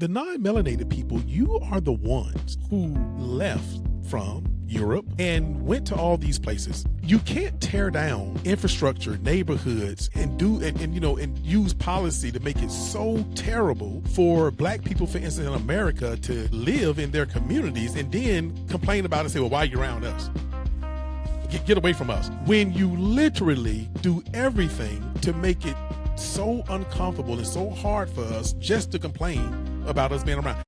the non-melanated people, you are the ones who left from Europe and went to all these places. You can't tear down infrastructure, neighborhoods, and use policy to make it so terrible for black people, for instance, in America, to live in their communities and then complain about it and say, well, why are you around us? Get away from us. When you literally do everything to make it so uncomfortable and so hard for us just to complain about us being around.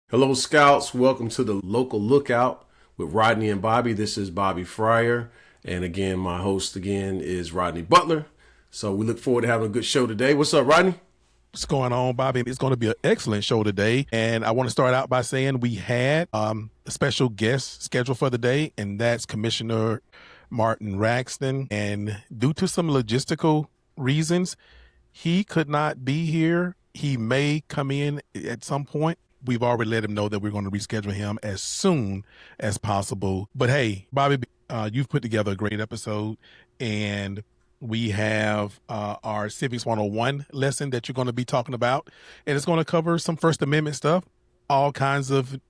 Hello, Scouts. Welcome to the Local Lookout with Rodney and Bobby. This is Bobby Fryer. And again, my host again is Rodney Butler. So we look forward to having a good show today. What's up, Rodney? What's going on, Bobby? It's going to be an excellent show today. And I want to start out by saying we had a special guest scheduled for the day, and that's Commissioner Martin Raxton. And due to some logistical reasons, he could not be here. He may come in at some point. We've already let him know that we're going to reschedule him as soon as possible. But hey, Bobby, you've put together a great episode, and we have our Civics 101 lesson that you're going to be talking about, and it's going to cover some First Amendment stuff, all kinds of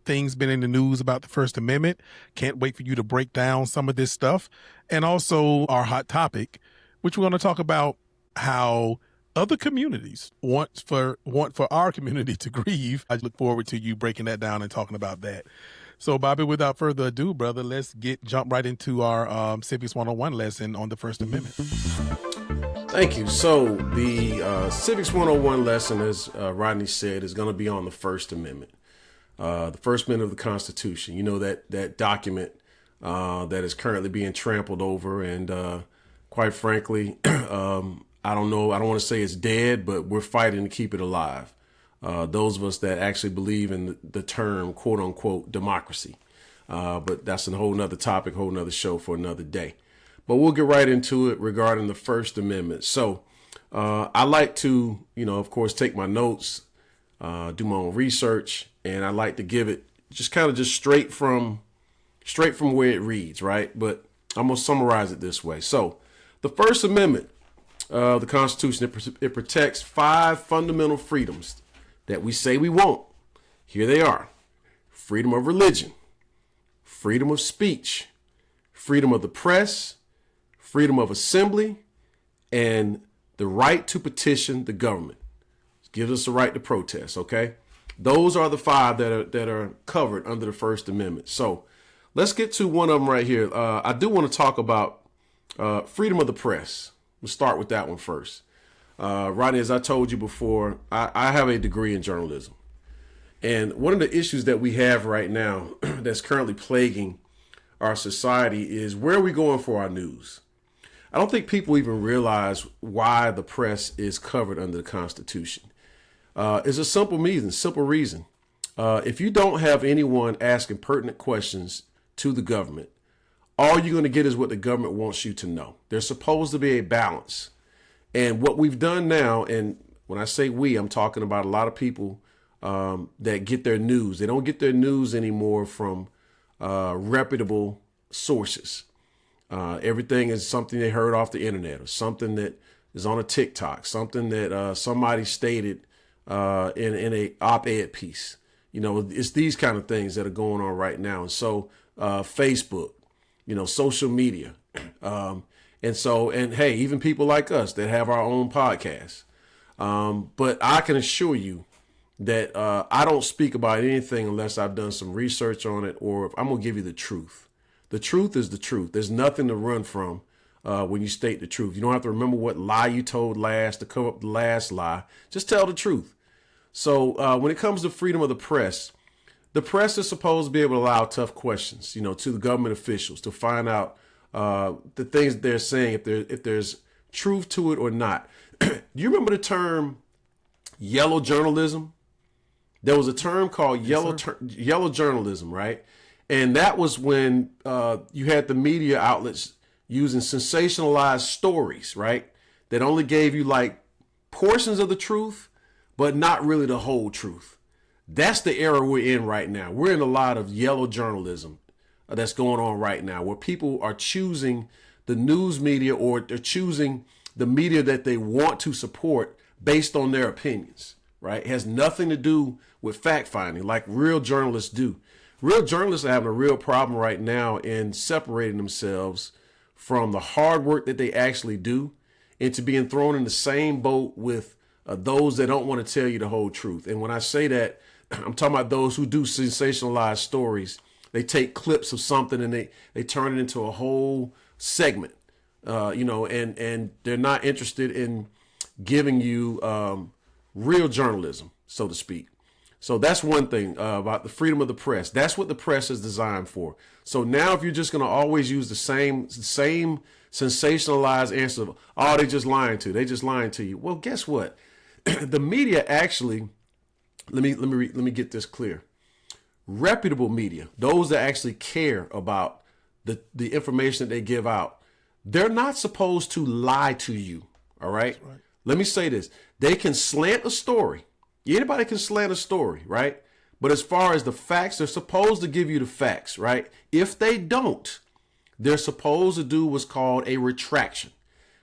things been in the news about the First Amendment. Can't wait for you to break down some of this stuff, and also our hot topic, which we're going to talk about how other communities want for our community to grieve. I look forward to you breaking that down and talking about that. So, Bobby, without further ado, brother, let's jump right into our Civics 101 lesson on the First Amendment. Thank you. So the Civics 101 lesson, as Rodney said, is going to be on the First Amendment, the First Amendment of the Constitution. You know, that document that is currently being trampled over. And quite frankly, I don't know. I don't want to say it's dead, but we're fighting to keep it alive. Those of us that actually believe in the term, quote unquote, democracy. But that's a whole nother topic, whole nother show for another day. But we'll get right into it regarding the First Amendment. So I like to, of course, take my notes, do my own research, and I like to give it just straight from where it reads, right? But I'm going to summarize it this way. So the First Amendment of the Constitution, it protects 5 fundamental freedoms that we say we want. Here they are: freedom of religion, freedom of speech, freedom of the press, freedom of assembly, and the right to petition the government. It gives us the right to protest, okay? Those are the 5 that are covered under the First Amendment. So let's get to one of them right here. I do want to talk about freedom of the press. We'll start with that one first. Rodney, as I told you before, I have a degree in journalism. And one of the issues that we have right now that's currently plaguing our society is where are we going for our news? I don't think people even realize why the press is covered under the Constitution. It's a simple reason. If you don't have anyone asking pertinent questions to the government, all you're going to get is what the government wants you to know. There's supposed to be a balance. And what we've done now, and when I say we, I'm talking about a lot of people that get their news. They don't get their news anymore from reputable sources. Everything is something they heard off the internet, or something that is on a TikTok, something that somebody stated in a op-ed piece. It's these kind of things that are going on right now. And so Facebook, social media. And hey, even people like us that have our own podcasts. But I can assure you that I don't speak about anything unless I've done some research on it, or if I'm going to give you the truth. The truth is the truth. There's nothing to run from when you state the truth. You don't have to remember what lie you told last to cover up the last lie. Just tell the truth. So when it comes to freedom of the press is supposed to be able to allow tough questions, to the government officials to find out the things that they're saying, if there's truth to it or not. Do you remember the term yellow journalism? There was a term called yellow journalism, right? And that was when you had the media outlets using sensationalized stories, right? That only gave you like portions of the truth, but not really the whole truth. That's the era we're in right now. We're in a lot of yellow journalism that's going on right now, where people are choosing the news media, or they're choosing the media that they want to support based on their opinions, right? It has nothing to do with fact finding like real journalists do. Real journalists are having a real problem right now in separating themselves from the hard work that they actually do into being thrown in the same boat with those that don't want to tell you the whole truth. And when I say that, I'm talking about those who do sensationalized stories. They take clips of something and they turn it into a whole segment, and they're not interested in giving you real journalism, so to speak. So that's one thing about the freedom of the press. That's what the press is designed for. So now if you're just going to always use the same sensationalized answer of, oh, they just lying to you. They just lying to you. Well, guess what? The media actually, let me get this clear. Reputable media, those that actually care about the information that they give out, they're not supposed to lie to you. All right. Let me say this. They can slant a story. Anybody can slant a story, right? But as far as the facts, they're supposed to give you the facts, right? If they don't, they're supposed to do what's called a retraction.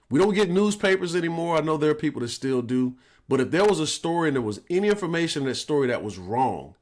We don't get newspapers anymore. I know there are people that still do. But if there was a story and there was any information in that story that was wrong,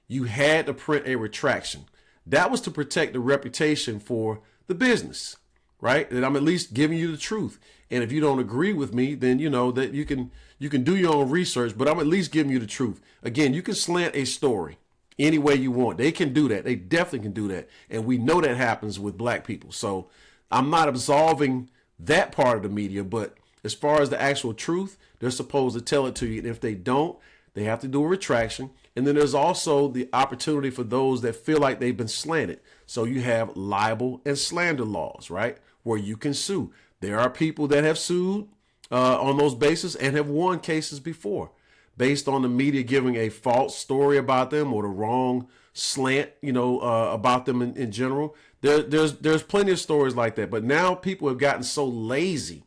you had to print a retraction. That was to protect the reputation for the business, right? That I'm at least giving you the truth. And if you don't agree with me, then you know that you can do your own research, but I'm at least giving you the truth. Again, you can slant a story any way you want. They can do that. They definitely can do that. And we know that happens with black people. So I'm not absolving that part of the media, but as far as the actual truth, they're supposed to tell it to you. And if they don't, they have to do a retraction. And then there's also the opportunity for those that feel like they've been slanted. So you have libel and slander laws, right? Where you can sue. There are people that have sued on those bases and have won cases before based on the media giving a false story about them or the wrong slant, about them in general. There's plenty of stories like that. But now people have gotten so lazy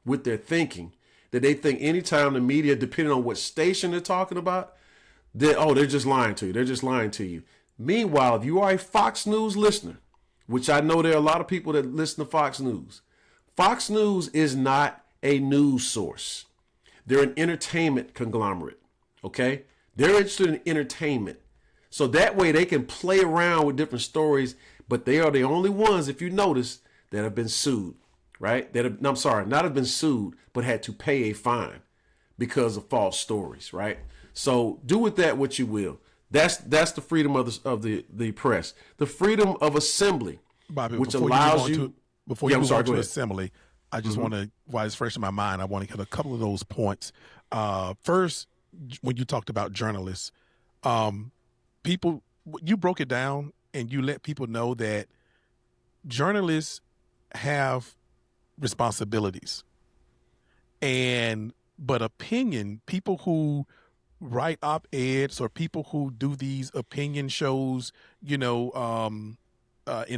with their thinking that they think anytime the media, depending on what station they're talking about, they're just lying to you. They're just lying to you. Meanwhile, if you are a Fox News listener, which I know there are a lot of people that listen to Fox News is not a news source. They're an entertainment conglomerate. Okay. They're interested in entertainment. So that way they can play around with different stories, but they are the only ones, if you notice, that have been sued, right? Not have been sued, but had to pay a fine because of false stories, right? So do with that what you will. That's the freedom of the press. The freedom of assembly, Bobby, which allows you. Before you move on to assembly, I just want to, while it's fresh in my mind, I want to hit a couple of those points. First, when you talked about journalists, you broke it down and you let people know that journalists have responsibilities. But opinion, people who write op-eds or people who do these opinion shows, in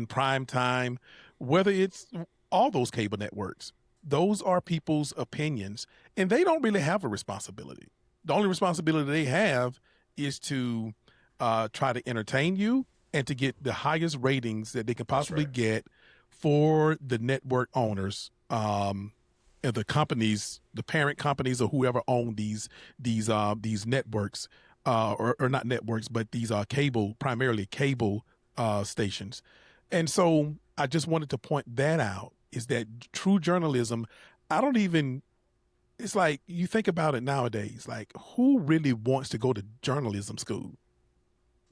prime time, whether it's all those cable networks, those are people's opinions and they don't really have a responsibility. The only responsibility they have is to try to entertain you and to get the highest ratings that they can possibly get for the network owners, and the companies, the parent companies or whoever own these networks, or not networks, but these primarily cable stations. And so I just wanted to point that out, is that true journalism, it's like you think about it nowadays, like who really wants to go to journalism school?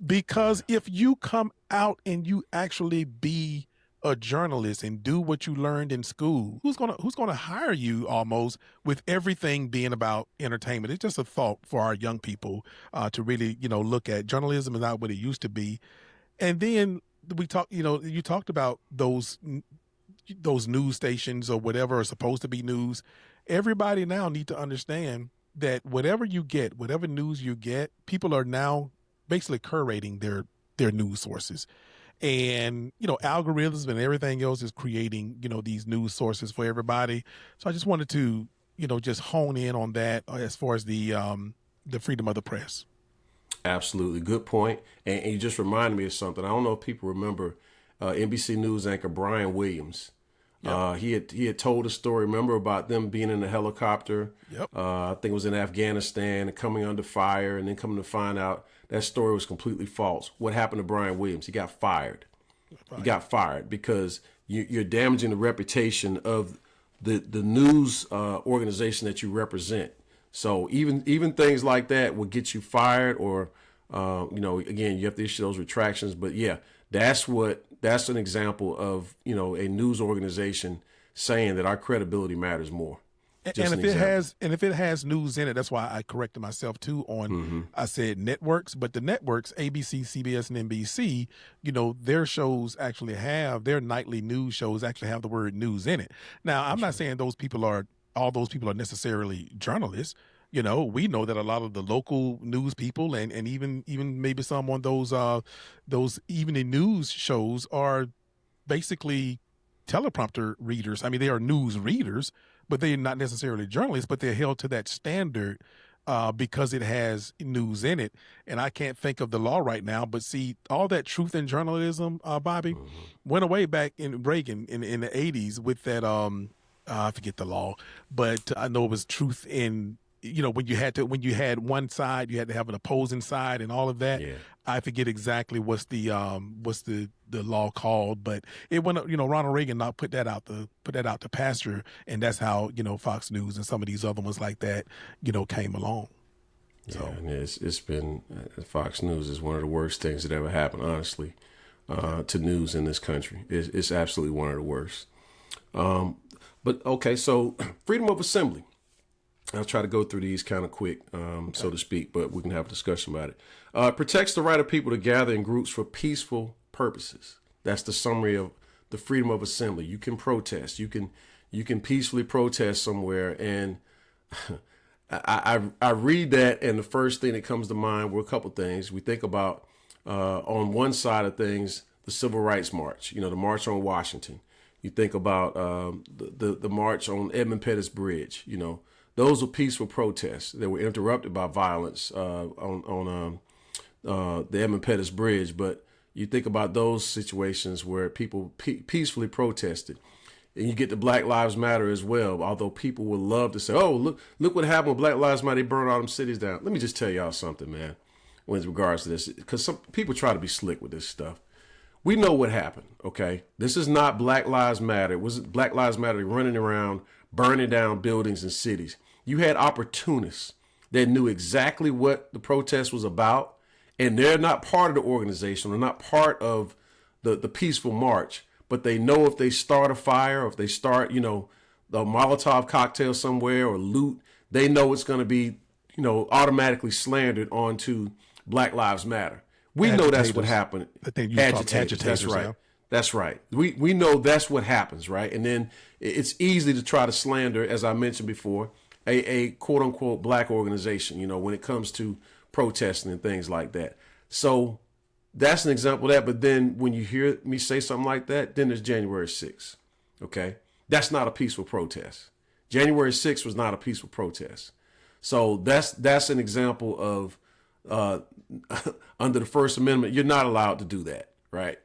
Because if you come out and you actually be a journalist and do what you learned in school, who's gonna hire you almost, with everything being about entertainment? It's just a thought for our young people to really, look at journalism is not what it used to be. And then you talked about those news stations or whatever are supposed to be news. Everybody now need to understand that whatever news you get, people are now basically curating their news sources. And, algorithms and everything else is creating, these news sources for everybody. So I just wanted to, just hone in on that as far as the freedom of the press. Absolutely. Good point. And you just reminded me of something. I don't know if people remember NBC News anchor Brian Williams. Yep. He had told a story, remember, about them being in a helicopter. Yep. I think it was in Afghanistan and coming under fire, and then coming to find out that story was completely false. What happened to Brian Williams? He got fired. He got fired because you're damaging the reputation of the news organization that you represent. So even things like that will get you fired, or again, you have to issue those retractions. But yeah, that's an example of a news organization saying that our credibility matters more. And if it has news in it, that's why I corrected myself too on I said networks, but the networks, ABC, CBS, and NBC, their shows actually have their nightly news shows actually have the word news in it. Now, I'm not saying all those people are necessarily journalists. We know that a lot of the local news people and even maybe some on those evening news shows are basically teleprompter readers. I mean, they are news readers, but they're not necessarily journalists, but they're held to that standard because it has news in it. And I can't think of the law right now, but see, all that truth in journalism, Bobby, went away back in Reagan in the 80s with that, I forget the law, but I know it was truth in, when you had one side, you had to have an opposing side and all of that. Yeah. I forget exactly what's the law called, but it went, Ronald Reagan not put that out to pasture, and that's how, Fox News and some of these other ones like that, came along. So and it's been Fox News is one of the worst things that ever happened, honestly, to news in this country. It's absolutely one of the worst. But okay, so freedom of assembly. I'll try to go through these kind of quick, so to speak, but we can have a discussion about it. Protects the right of people to gather in groups for peaceful purposes. That's the summary of the freedom of assembly. You can protest. You can peacefully protest somewhere. And I read that, and the first thing that comes to mind were a couple things. We think about on one side of things, the Civil Rights March. The March on Washington. You think about the march on Edmund Pettus Bridge. Those were peaceful protests that were interrupted by violence on the Edmund Pettus Bridge. But you think about those situations where people peacefully protested. And you get the Black Lives Matter as well, although people would love to say, oh, look what happened with Black Lives Matter. They burned all them cities down. Let me just tell y'all something, man, with regards to this, because some people try to be slick with this stuff. We know what happened, okay? This is not Black Lives Matter. It wasn't Black Lives Matter running around, burning down buildings and cities. You had opportunists that knew exactly what the protest was about, and they're not part of the organization. They're not part of the peaceful march, but they know if they start a fire, or if they start, the Molotov cocktail somewhere or loot, they know it's going to be, automatically slandered onto Black Lives Matter. We know that's what happened. Agitators. That's right. Yeah. That's right. We know that's what happens, right? And then it's easy to try to slander, as I mentioned before, a quote unquote black organization, when it comes to protesting and things like that. So that's an example of that. But then when you hear me say something like that, then there's January 6th. Okay. That's not a peaceful protest. January 6th was not a peaceful protest. So that's an example of, under the First Amendment, you're not allowed to do that. Right.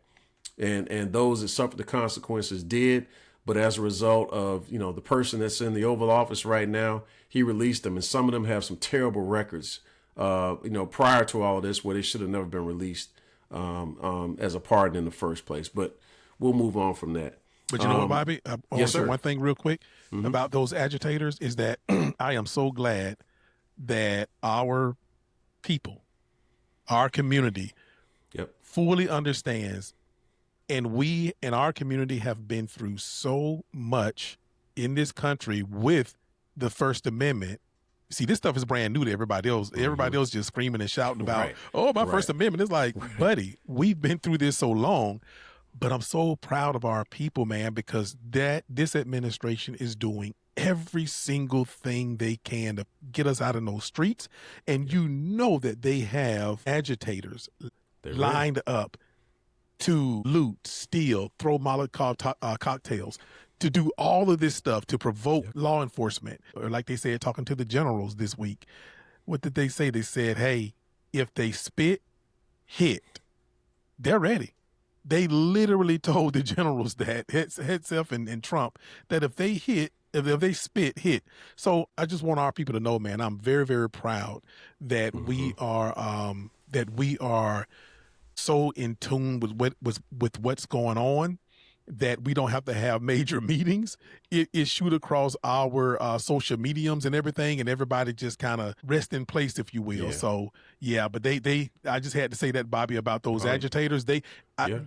And those that suffered the consequences did. But as a result of, the person that's in the Oval Office right now, he released them. And some of them have some terrible records, prior to all of this, where they should have never been released as a pardon in the first place. But we'll move on from that. But you know what, Bobby? Yes, sir. One thing real quick about those agitators is that I am so glad that our people, our community, fully understands. And we in our community have been through so much in this country with the First Amendment. See, this stuff is brand new to everybody else. Everybody else just screaming and shouting about, my First Amendment. It's like, buddy, we've been through this so long. But I'm so proud of our people, man, because this administration is doing every single thing they can to get us out of those streets. And that they have agitators lined up to loot, steal, throw Molotov cocktails, to do all of this stuff to provoke law enforcement. Or like they said, talking to the generals this week, what did they say? They said, hey, if they spit, hit, they're ready. They literally told the generals that Hetzef and Trump that if they hit, if they spit, hit. So I just want our people to know, man, I'm very, very proud that we are so in tune with what's going on that we don't have to have major meetings. It shoot across our social mediums and everything, and everybody just kind of rest in place, if you will. Yeah. So yeah, but I just had to say that, Bobby, about those agitators.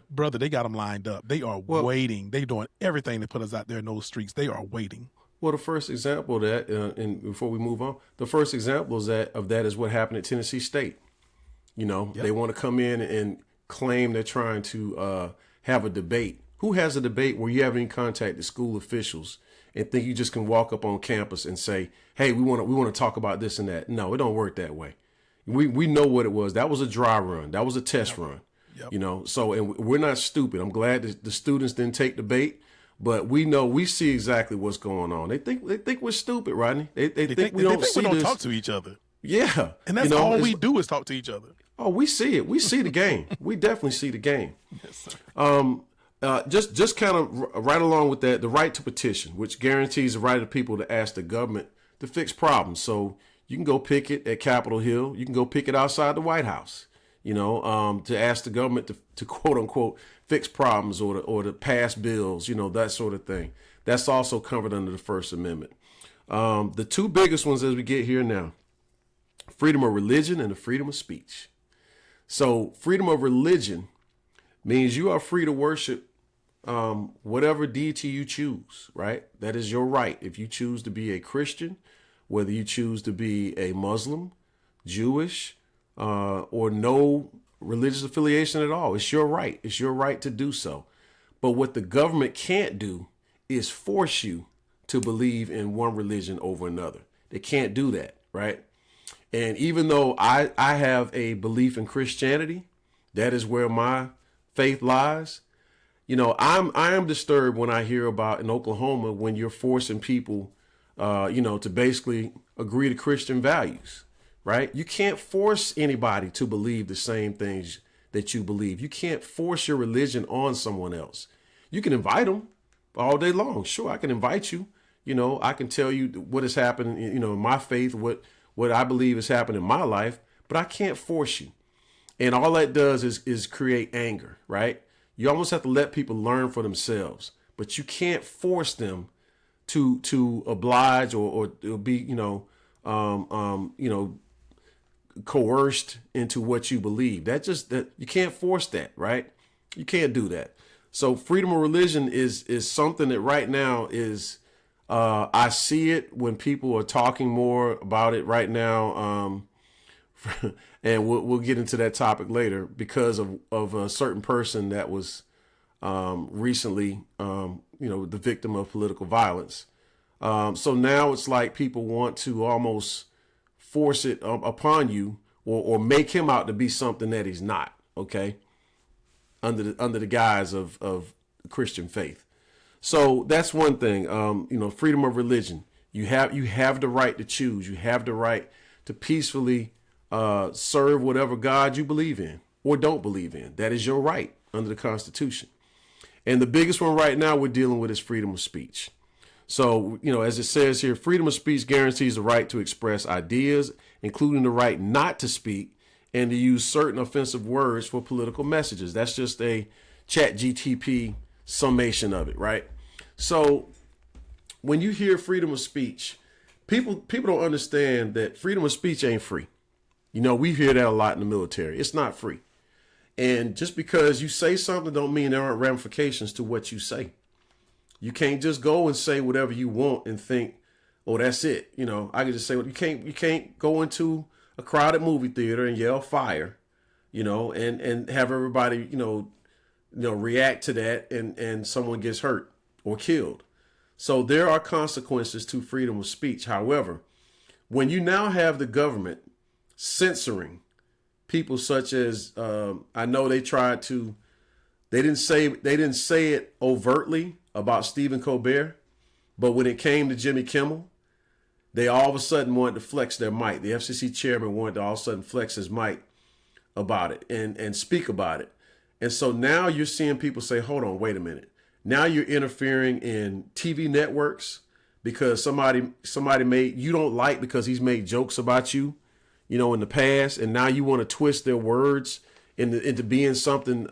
Brother, they got them lined up. They are waiting. They doing everything to put us out there in those streets. They are waiting. Well, the first example of that, and before we move on, the first example of that is what happened at Tennessee State. They want to come in and claim they're trying to have a debate. Who has a debate where you haven't even contacted school officials and think you just can walk up on campus and say, "Hey, we want to talk about this and that"? No, it don't work that way. We know what it was. That was a dry run. That was a test run. Yep. So, and we're not stupid. I'm glad that the students didn't take the bait, but we see exactly what's going on. They think we're stupid, Rodney. They think we don't talk to each other. Yeah, and that's all we do is talk to each other. Oh, we see it. We see the game. We definitely see the game. Yes, sir. Just kind of right along with that, the right to petition, which guarantees the right of people to ask the government to fix problems. So you can go picket at Capitol Hill. You can go picket outside the White House, to ask the government to quote unquote fix problems or to pass bills, that sort of thing. That's also covered under the First Amendment. The two biggest ones as we get here now, freedom of religion and the freedom of speech. So freedom of religion means you are free to worship whatever deity you choose, right? That is your right. If you choose to be a Christian, whether you choose to be a Muslim, Jewish, or no religious affiliation at all, it's your right. It's your right to do so. But what the government can't do is force you to believe in one religion over another. They can't do that, right? And even though I have a belief in Christianity, that is where my faith lies. I am disturbed when I hear about in Oklahoma when you're forcing people, to basically agree to Christian values, right? You can't force anybody to believe the same things that you believe. You can't force your religion on someone else. You can invite them all day long. Sure, I can invite you. I can tell you what has happened, in my faith, what I believe has happened in my life, but I can't force you. And all that does is create anger, right? You almost have to let people learn for themselves, but you can't force them to oblige or be, coerced into what you believe. That you can't force that, right? You can't do that. So freedom of religion is something that right now is, I see it when people are talking more about it right now. And we'll get into that topic later because of a certain person that was recently, the victim of political violence. So now it's like people want to almost force it upon you or make him out to be something that he's not. Okay. Under the guise of Christian faith. So that's one thing. Freedom of religion. You have the right to choose. You have the right to peacefully serve whatever God you believe in or don't believe in. That is your right under the Constitution. And the biggest one right now we're dealing with is freedom of speech. So, as it says here, freedom of speech guarantees the right to express ideas, including the right not to speak and to use certain offensive words for political messages. That's just a ChatGTP summation of it, right? So when you hear freedom of speech, people don't understand that freedom of speech ain't free. We hear that a lot in the military. It's not free. And just because you say something don't mean there aren't ramifications to what you say. You can't just go and say whatever you want and think, oh, that's it. I can just say, you can't go into a crowded movie theater and yell fire, and have everybody, react to that and someone gets hurt or killed. So there are consequences to freedom of speech. However, when you now have the government censoring people such as, I know they didn't say it overtly about Stephen Colbert, but when it came to Jimmy Kimmel, they all of a sudden wanted to flex their might. The FCC chairman wanted to all of a sudden flex his might about it and speak about it. And so now you're seeing people say, hold on, wait a minute. Now you're interfering in TV networks because somebody made you don't like because he's made jokes about you, in the past, and now you want to twist their words into being something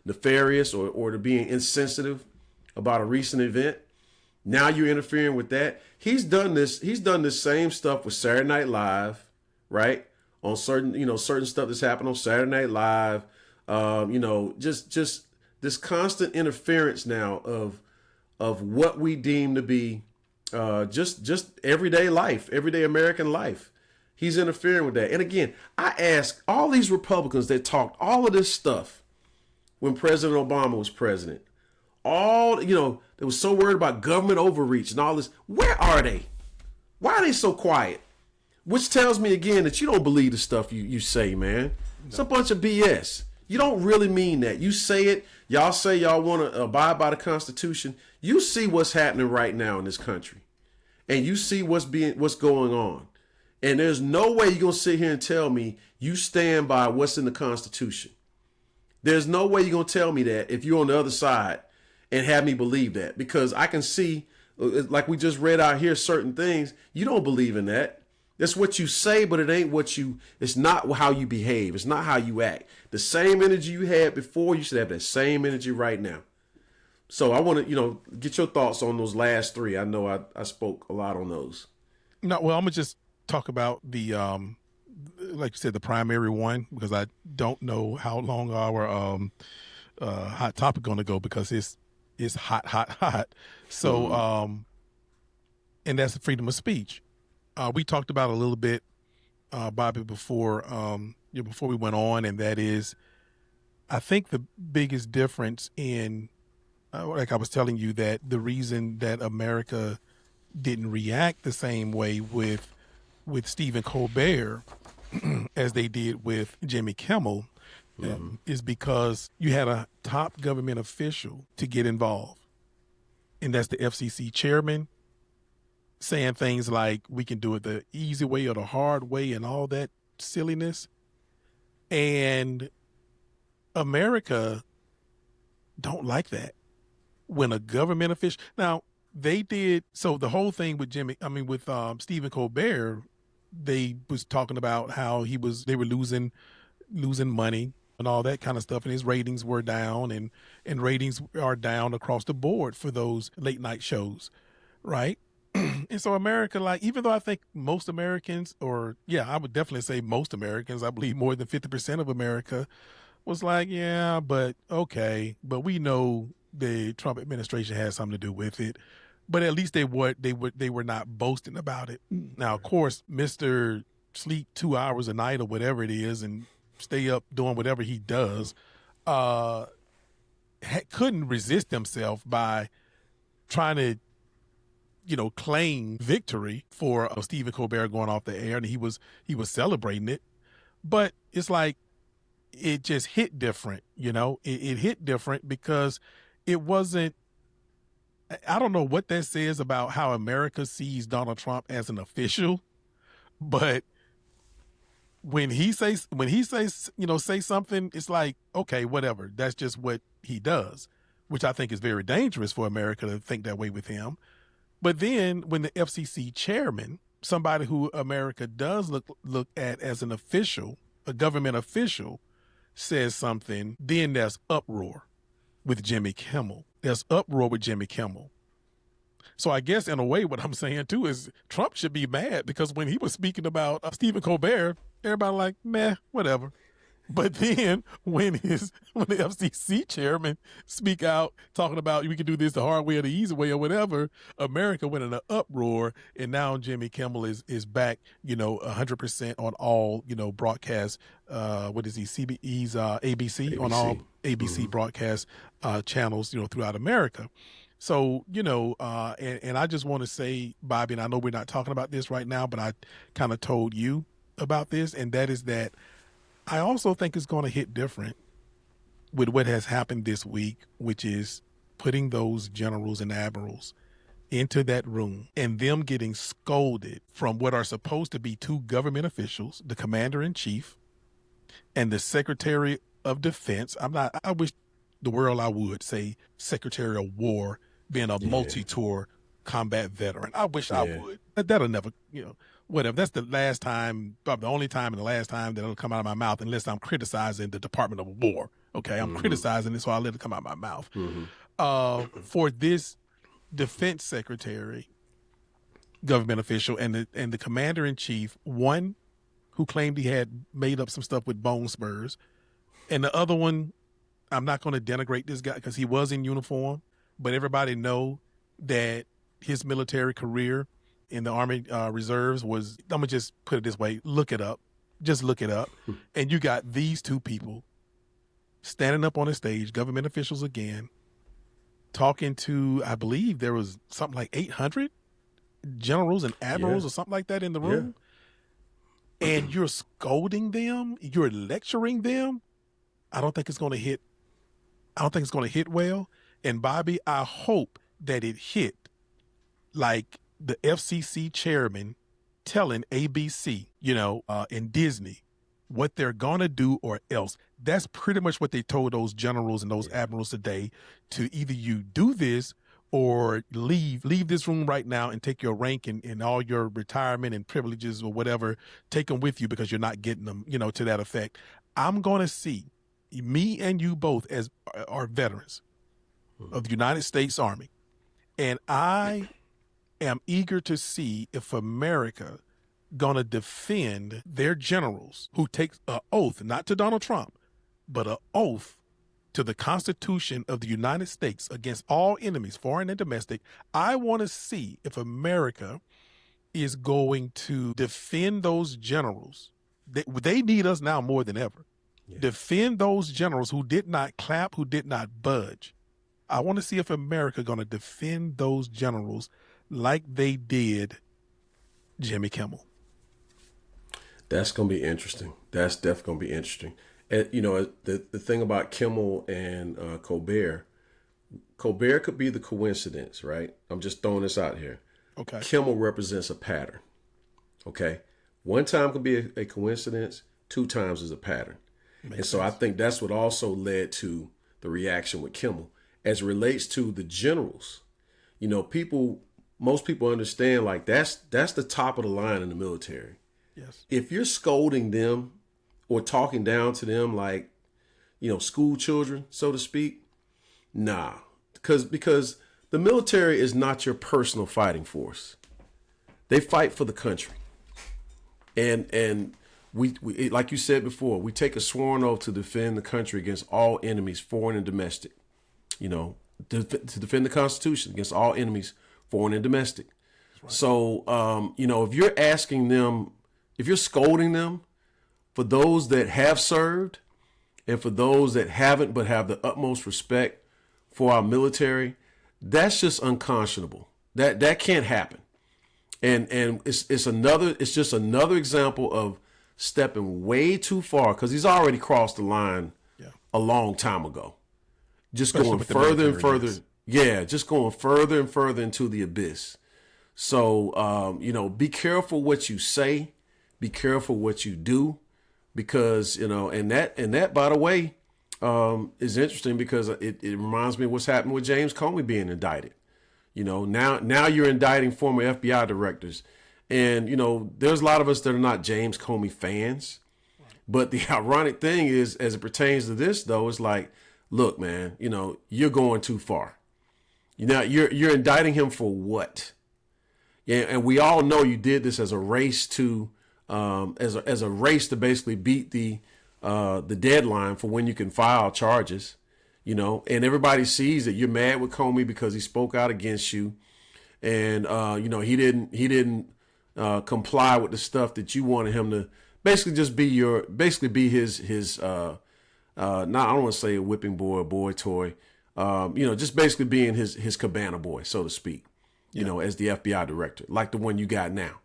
nefarious or to being insensitive about a recent event. Now you're interfering with that. He's done this same stuff with Saturday Night Live, right? On certain stuff that's happened on Saturday Night Live. Just this constant interference now of what we deem to be just everyday life, everyday American life. He's interfering with that. And again, I ask all these Republicans that talked all of this stuff when President Obama was president, they were so worried about government overreach and all this. Where are they? Why are they so quiet? Which tells me again that you don't believe the stuff you say, man. It's a bunch of BS. You don't really mean that. You say it. Y'all say y'all want to abide by the Constitution. You see what's happening right now in this country, and you see what's going on. And there's no way you're going to sit here and tell me you stand by what's in the Constitution. There's no way you're going to tell me that if you're on the other side and have me believe that, because I can see, like we just read out here, certain things you don't believe in that. That's what you say, but it's not how you behave. It's not how you act. The same energy you had before, you should have that same energy right now. So I want to, get your thoughts on those last three. I know I spoke a lot on those. No, well, I'm going to just talk about the, like you said, the primary one, because I don't know how long our hot topic going to go, because it's hot. So, and that's the freedom of speech. We talked about a little bit, Bobby, before we went on, and that is, I think the biggest difference in, like I was telling you, that the reason that America didn't react the same way with Stephen Colbert as they did with Jimmy Kimmel is because you had a top government official to get involved, and that's the FCC chairman, saying things like we can do it the easy way or the hard way and all that silliness. And America don't like that when a government official. Now, they did, so the whole thing with Stephen Colbert, they was talking about how they were losing money and all that kind of stuff, and his ratings were down, and ratings are down across the board for those late night shows, right? And so America, like, even though I think most Americans, I would definitely say most Americans, I believe more than 50% of America was like, yeah, but okay, but we know the Trump administration has something to do with it. But at least they were not boasting about it. Now, of course, Mr. Sleep 2 hours a night or whatever it is and stay up doing whatever he does, couldn't resist himself by trying to, claim victory for Stephen Colbert going off the air, and he was celebrating it. But it's like, it just hit different, it hit different because it wasn't, I don't know what that says about how America sees Donald Trump as an official, but when he says, say something, it's like, okay, whatever. That's just what he does, which I think is very dangerous for America to think that way with him. But then when the FCC chairman, somebody who America does look at as an official, a government official, says something, then there's uproar with Jimmy Kimmel. There's uproar with Jimmy Kimmel. So I guess in a way what I'm saying too is Trump should be mad, because when he was speaking about Stephen Colbert, everybody like, meh, whatever. But then when the FCC chairman speak out talking about we can do this the hard way or the easy way or whatever, America went in an uproar, and now Jimmy Kimmel is back, 100% on all, broadcast. What is he? He's ABC on all ABC broadcast channels, throughout America. So, and I just want to say, Bobby, and I know we're not talking about this right now, but I kind of told you about this, and that is that I also think it's going to hit different with what has happened this week, which is putting those generals and admirals into that room and them getting scolded from what are supposed to be two government officials, the commander in chief And the Secretary of Defense, I wish the world I would say Secretary of War, being a multi-tour combat veteran. I wish I would. That'll never, whatever. That's the last time, probably the only time and the last time that'll come out of my mouth, unless I'm criticizing the Department of War. Okay, I'm criticizing it, so I'll let it come out of my mouth. For this defense secretary, government official, and the commander in chief, one who claimed he had made up some stuff with bone spurs, and the other one, I'm not going to denigrate this guy because he was in uniform, but everybody know that his military career in the Army Reserves was, I'm going to just put it this way, look it up. Just look it up. And you got these two people standing up on a stage, government officials again, talking to, I believe there was something like 800 generals and admirals or something like that in the room. And you're scolding them, you're lecturing them. I don't think it's going to hit. I don't think it's going to hit well. And Bobby, I hope that it hit like the FCC chairman telling ABC, and Disney what they're going to do or else. That's pretty much what they told those generals and those admirals today, to either you do this or leave this room right now and take your rank and all your retirement and privileges or whatever, take them with you because you're not getting them, to that effect. I'm going to see me and you both as are veterans of the United States Army. And I am eager to see if America going to defend their generals who take an oath, not to Donald Trump, but an oath to the Constitution of the United States against all enemies, foreign and domestic. I want to see if America is going to defend those generals. They need us now more than ever. Defend those generals who did not clap, who did not budge. I want to see if America going to defend those generals like they did Jimmy Kimmel. That's going to be interesting. That's definitely going to be interesting. And, the thing about Kimmel and Colbert could be the coincidence, right? I'm just throwing this out here. Okay. Kimmel represents a pattern. Okay. One time could be a coincidence. 2 times is a pattern. And so I think that's what also led to the reaction with Kimmel. As it relates to the generals, most people understand like that's the top of the line in the military. Yes. If you're scolding them or talking down to them like, school children, so to speak, nah. Because the military is not your personal fighting force. They fight for the country. And we like you said before, we take a sworn oath to defend the country against all enemies, foreign and domestic. To defend the Constitution against all enemies, foreign and domestic. Right. So, if you're asking them, if you're scolding them for those that have served and for those that haven't but have the utmost respect for our military, that's just unconscionable. That can't happen. And it's just another example of stepping way too far, because he's already crossed the line a long time ago. Just going further and further. Just going further and further into the abyss. So, be careful what you say. Be careful what you do, because, and that, by the way, is interesting because it reminds me of what's happened with James Comey being indicted. Now you're indicting former FBI directors. And, there's a lot of us that are not James Comey fans. But the ironic thing is, as it pertains to this, though, is like, look, man, you're going too far. You're indicting him for what? Yeah, and we all know you did this as a race to as a race to basically beat the deadline for when you can file charges. And everybody sees that you're mad with Comey because he spoke out against you, and he didn't comply with the stuff that you wanted him to basically just be his I don't want to say a whipping boy, a boy toy, just basically being his cabana boy, so to speak, as the FBI director, like the one you got now,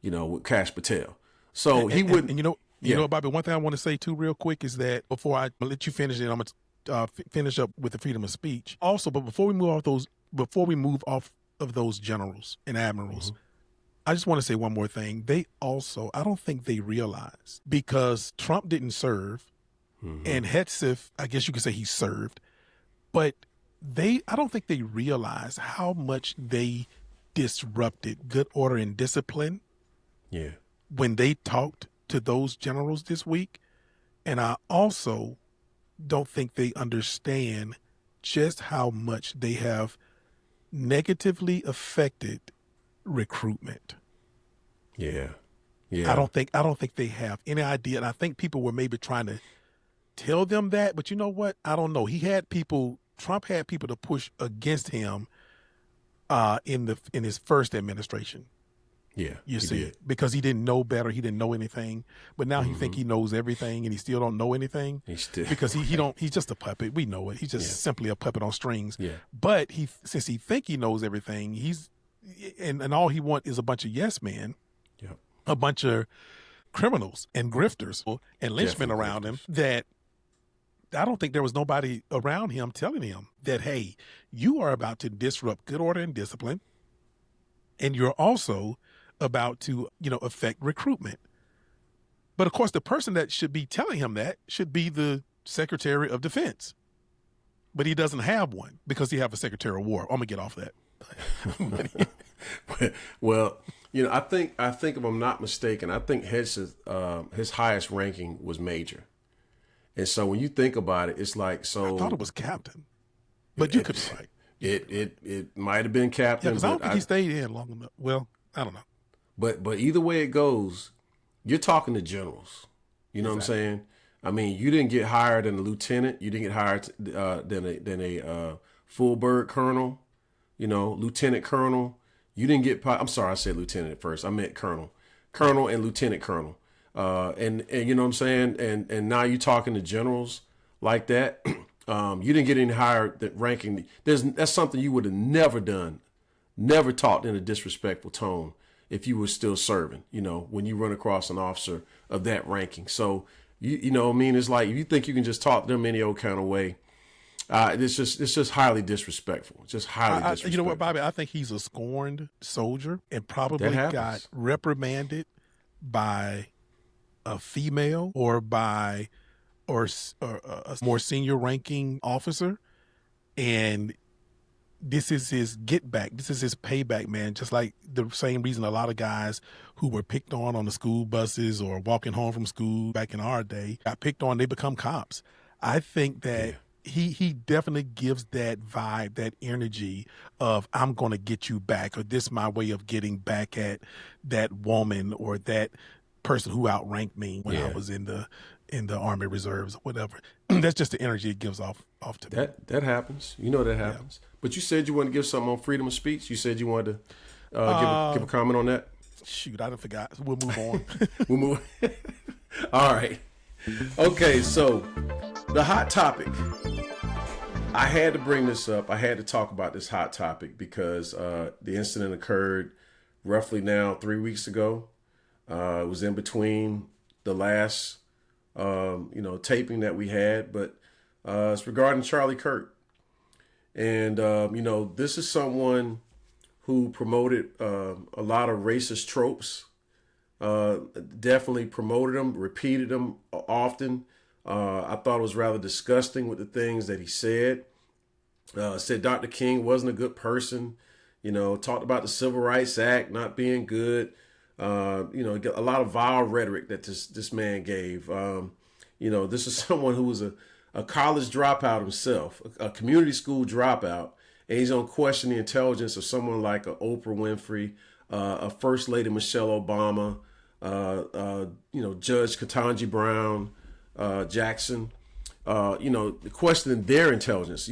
with Kash Patel. So he wouldn't. And Bobby, one thing I want to say too real quick is that before I let you finish it, I'm going to finish up with the freedom of speech. Also, but before we move off of those generals and admirals, I just want to say one more thing. They also, I don't think they realize, because Trump didn't serve, and Hetzeth, I guess you could say he served, but I don't think they realize how much they disrupted good order and discipline when they talked to those generals this week. And I also don't think they understand just how much they have negatively affected recruitment. Yeah. I don't think they have any idea. And I think people were maybe trying to tell them that, but you know what? I don't know. Trump had people to push against him in his first administration. Yeah. You see, because he didn't know better, he didn't know anything. But now he think he knows everything, and he still don't know anything. Because he's just a puppet. We know it. He's just simply a puppet on strings. Yeah. But since he think he knows everything, and all he want is a bunch of yes men, a bunch of criminals and grifters and lynchmen around him, that I don't think there was nobody around him telling him that, hey, you are about to disrupt good order and discipline, and you're also about to, affect recruitment. But of course, the person that should be telling him that should be the Secretary of Defense. But he doesn't have one because he have a Secretary of War. I'm gonna get off that. Well, I think if I'm not mistaken, I think his highest ranking was major. And so when you think about it, it's like, so I thought it was captain, but you could be right. It might have been captain. Yeah, because I don't think he stayed in long enough. Well, I don't know. But either way it goes, you're talking to generals. You know what I'm saying? I mean, you didn't get hired than a lieutenant. You didn't get hired than a full bird colonel. Lieutenant colonel. You didn't get. I'm sorry, I said lieutenant at first. I meant colonel and lieutenant colonel. And you know what I'm saying? And now you're talking to generals like that. You didn't get any higher ranking. That's something you would have never done, never talked in a disrespectful tone if you were still serving, when you run across an officer of that ranking. So, you know what I mean? It's like, if you think you can just talk to them any old kind of way, it's just highly disrespectful. Just highly disrespectful. You know what, Bobby? I think he's a scorned soldier and probably got reprimanded by a female or by or a more senior ranking officer, and this is his get back. This is his payback, man. Just like the same reason a lot of guys who were picked on the school buses or walking home from school back in our day got picked on, they become cops. I think that he definitely gives that vibe, that energy of, I'm going to get you back, or this is my way of getting back at that woman or that person who outranked me when I was in the Army Reserves or whatever. That's just the energy it gives off to me. That happens. That happens. Yeah. But you said you wanted to give something on freedom of speech. You said you wanted to give a comment on that. Shoot, I forgot. We'll move on. We'll move. All right. Okay, so the hot topic. I had to bring this up. I had to talk about this hot topic because the incident occurred roughly now 3 weeks ago. It was in between the last, taping that we had, but it's regarding Charlie Kirk. And, this is someone who promoted a lot of racist tropes, definitely promoted them, repeated them often. I thought it was rather disgusting with the things that he said. Said Dr. King wasn't a good person, talked about the Civil Rights Act not being good. A lot of vile rhetoric that this man gave. This is someone who was a college dropout himself, a community school dropout, and he's going to question the intelligence of someone like a Oprah Winfrey, a First Lady Michelle Obama, Judge Ketanji Brown, Jackson, questioning their intelligence.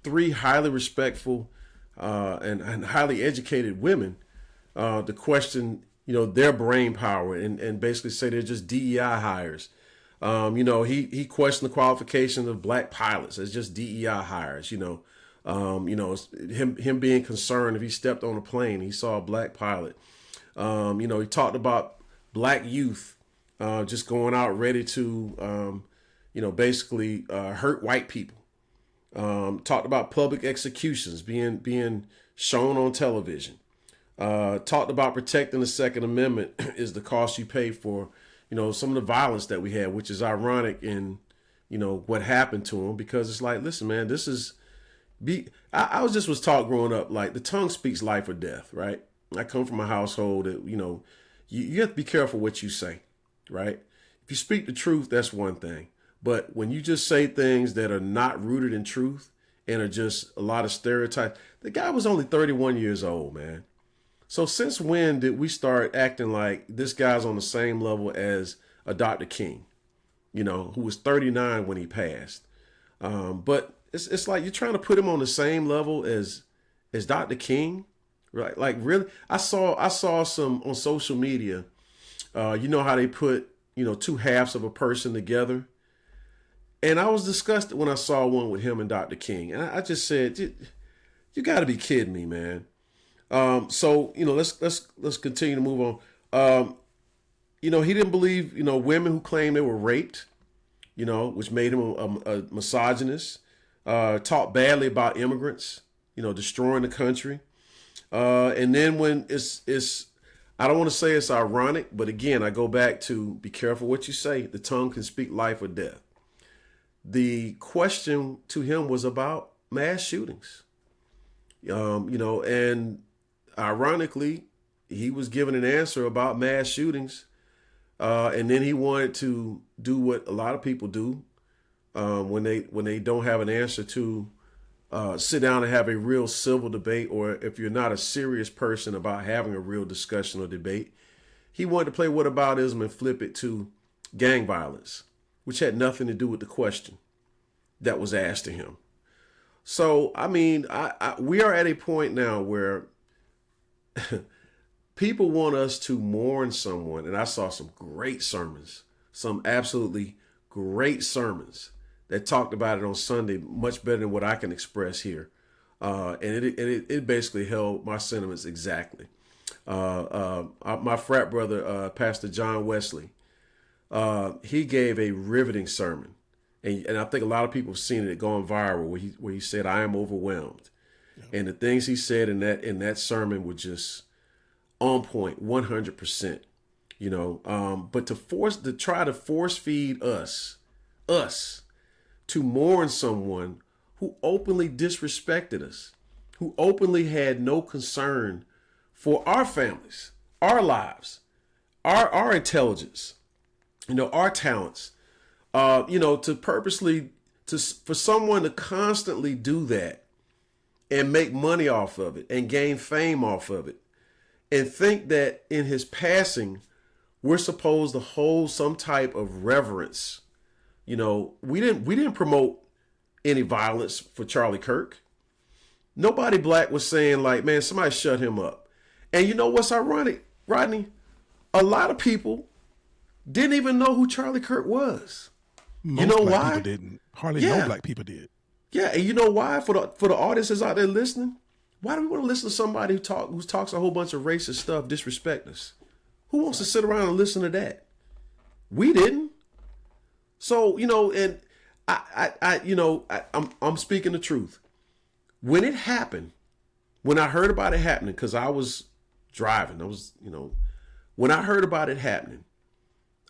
Three highly respectful and highly educated women to question, their brain power and basically say they're just DEI hires. He questioned the qualifications of black pilots as just DEI hires. Him being concerned if he stepped on a plane, he saw a black pilot. He talked about black youth just going out ready to, basically hurt white people. Talked about public executions being shown on television. talked about protecting the Second Amendment is the cost you pay for, some of the violence that we had, which is ironic in, what happened to him, because it's like, listen, man, this is I was taught growing up, like the tongue speaks life or death, right? I come from a household that, you have to be careful what you say, right? If you speak the truth, that's one thing. But when you just say things that are not rooted in truth and are just a lot of stereotypes, the guy was only 31 years old, man. So since when did we start acting like this guy's on the same level as a Dr. King, who was 39 when he passed? But it's like you're trying to put him on the same level as Dr. King, right? Like, really? I saw some on social media. You know how they put, two halves of a person together. And I was disgusted when I saw one with him and Dr. King. And I just said, you got to be kidding me, man. So, let's continue to move on. He didn't believe, women who claimed they were raped, which made him a misogynist, talked badly about immigrants, destroying the country. And then when it's, I don't want to say it's ironic, but again, I go back to be careful what you say. The tongue can speak life or death. The question to him was about mass shootings, and ironically, he was given an answer about mass shootings. And then he wanted to do what a lot of people do when they don't have an answer to sit down and have a real civil debate, or if you're not a serious person about having a real discussion or debate. He wanted to play whataboutism and flip it to gang violence, which had nothing to do with the question that was asked to him. So, I mean, we are at a point now where people want us to mourn someone. And I saw some great sermons, some absolutely great sermons that talked about it on Sunday, much better than what I can express here. And it basically held my sentiments exactly. My frat brother, Pastor John Wesley, he gave a riveting sermon. And I think a lot of people have seen it going viral where he said, "I am overwhelmed." Yeah. And the things he said in that sermon were just on point, 100%, but to try to force feed us to mourn someone who openly disrespected us, who openly had no concern for our families, our lives, our intelligence, our talents, to purposely, for someone to constantly do that and make money off of it and gain fame off of it, and think that in his passing, we're supposed to hold some type of reverence. We didn't promote any violence for Charlie Kirk. Nobody black was saying like, man, somebody shut him up. And you know what's ironic, Rodney? A lot of people didn't even know who Charlie Kirk was. Most black people didn't. Hardly no black people did. Yeah, and you know why? For the audiences out there listening, why do we want to listen to somebody who talks a whole bunch of racist stuff, disrespect us? Who wants to sit around and listen to that? We didn't. So, and I'm speaking the truth. When it happened, when I heard about it happening, because I was driving, when I heard about it happening,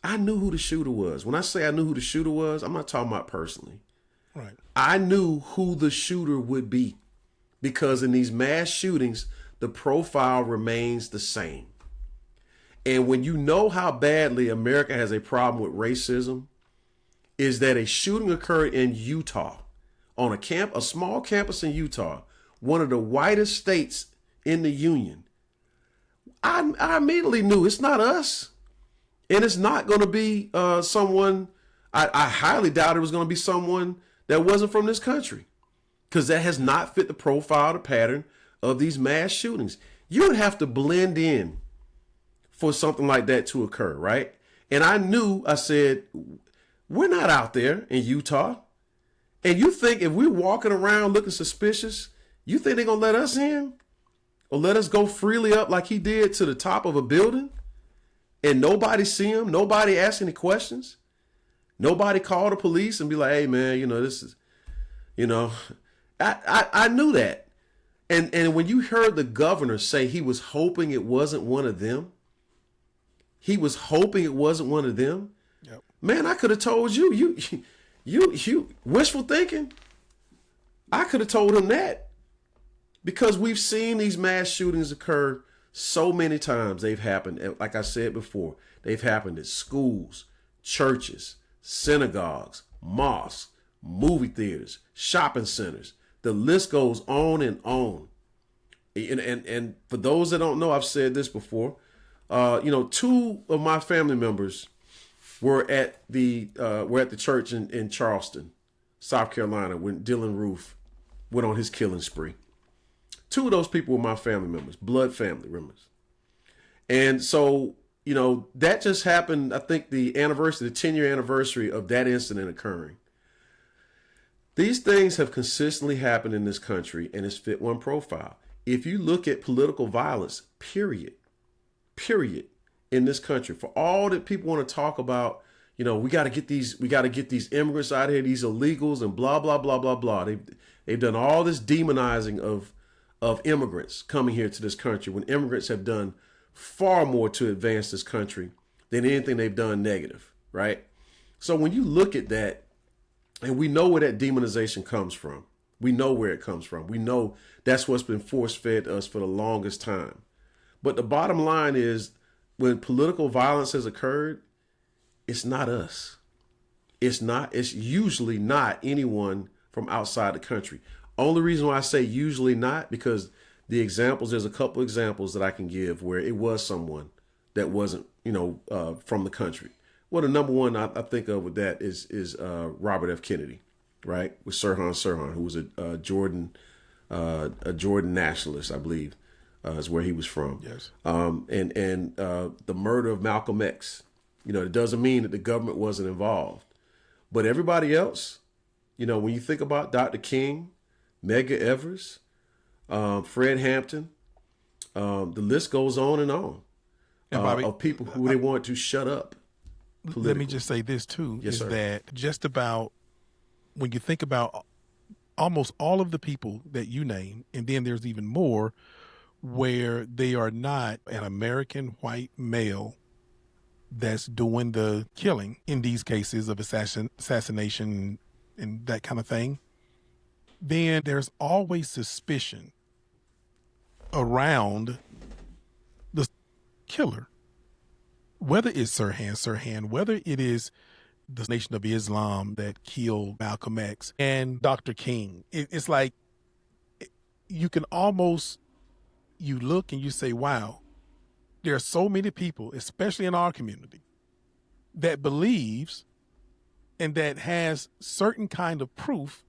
I knew who the shooter was. When I say I knew who the shooter was, I'm not talking about personally. Right. I knew who the shooter would be, because in these mass shootings, the profile remains the same. And when you know how badly America has a problem with racism, is that a shooting occurred in Utah, on a small campus in Utah, one of the whitest states in the union. I immediately knew it's not us. And it's not going to be someone, I highly doubt it was going to be someone that wasn't from this country, because that has not fit the profile, the pattern of these mass shootings. You would have to blend in for something like that to occur, right? And I said, we're not out there in Utah. And you think if we're walking around looking suspicious, you think they're going to let us in? Or let us go freely up like he did to the top of a building? And nobody see him, nobody ask any questions, nobody call the police and be like, hey man, this is, I knew that. And when you heard the governor say he was hoping it wasn't one of them, he was hoping it wasn't one of them. Yep. Man, I could have told you wishful thinking. I could have told him that, because we've seen these mass shootings occur so many times. They've happened, like I said before, they've happened at schools, churches, synagogues, mosques, movie theaters, shopping centers. The list goes on and on. And for those that don't know, I've said this before. Two of my family members were at the church in Charleston, South Carolina, when Dylan Roof went on his killing spree. Two of those people were my family members, blood family members. And so, that just happened. I think the 10-year anniversary of that incident occurring. These things have consistently happened in this country, and it's fit one profile. If you look at political violence, period, in this country, for all that people want to talk about, we got to get these immigrants out of here, these illegals, and blah blah blah blah blah. They've done all this demonizing of immigrants coming here to this country, when immigrants have done far more to advance this country than anything they've done negative, right? So when you look at that, and we know where that demonization comes from. We know where it comes from. We know that's what's been force-fed to us for the longest time. But the bottom line is, when political violence has occurred, it's not us. It's usually not anyone from outside the country. Only reason why I say usually not, because there's a couple examples that I can give where it was someone that wasn't, from the country. Well, the number one I think of with that is Robert F. Kennedy, right? With Sirhan, who was a Jordan nationalist, I believe, is where he was from. Yes. And the murder of Malcolm X. It doesn't mean that the government wasn't involved, but everybody else, when you think about Dr. King, Medgar Evers, Fred Hampton, the list goes on and on, Bobby, of people who they want to shut up. Let me just say this too, yes, is sir. that just about, when you think about almost all of the people that you name, and then there's even more where they are not an American white male that's doing the killing in these cases of assassination and that kind of thing, then there's always suspicion around the killer. Whether it's Sirhan, whether it is the Nation of Islam that killed Malcolm X and Dr. King, it's like you can almost, you look and you say, wow, there are so many people, especially in our community, that believes and that has certain kind of proof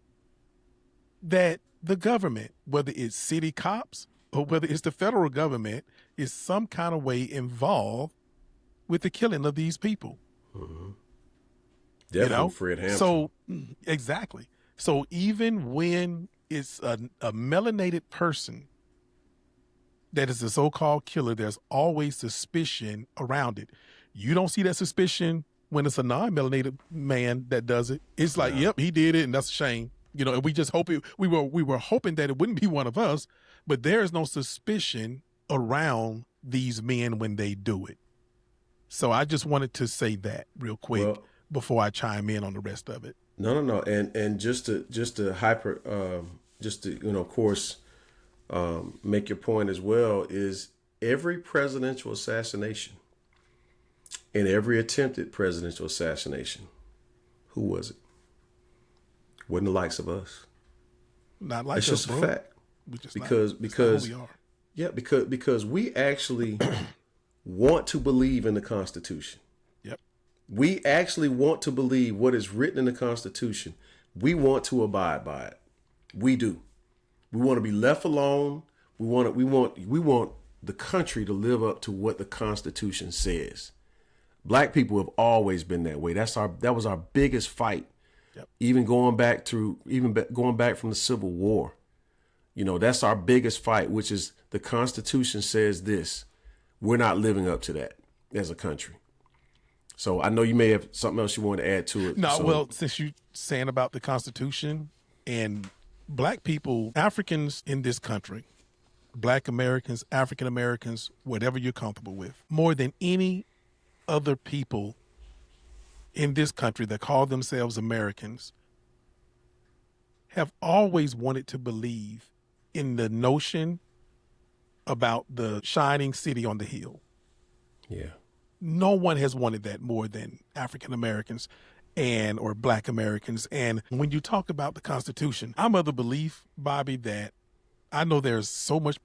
that the government, whether it's city cops or whether it's the federal government, is some kind of way involved with the killing of these people. Mm-hmm. Definitely Fred Hampton. So, exactly. So even when it's a melanated person that is the so-called killer, there's always suspicion around it. You don't see that suspicion when it's a non-melanated man that does it. It's like, yep, he did it, and that's a shame. And we just hope we were hoping that it wouldn't be one of us, but there is no suspicion around these men when they do it. So I just wanted to say that real quick before I chime in on the rest of it. No. And just to of course, make your point as well, is every presidential assassination and every attempted presidential assassination, who was it? Wasn't the likes of us. Not like it's us, just bro. a fact. Because we are. Yeah, because we actually want to believe in the Constitution. Yep. We actually want to believe what is written in the Constitution. We want to abide by it. We do. We want to be left alone. We want the country to live up to what the Constitution says. Black people have always been that way. That was our biggest fight. Yep. Even going back from the Civil War. That's our biggest fight, which is the Constitution says this. We're not living up to that as a country. So I know you may have something else you want to add to it. No, well, since you saying about the Constitution and Black people, Africans in this country, Black Americans, African Americans, whatever you're comfortable with, more than any other people in this country that call themselves Americans, have always wanted to believe in the notion about the shining city on the hill. Yeah. No one has wanted that more than African Americans or Black Americans. And when you talk about the Constitution, I'm of the belief, Bobby, that I know there's so much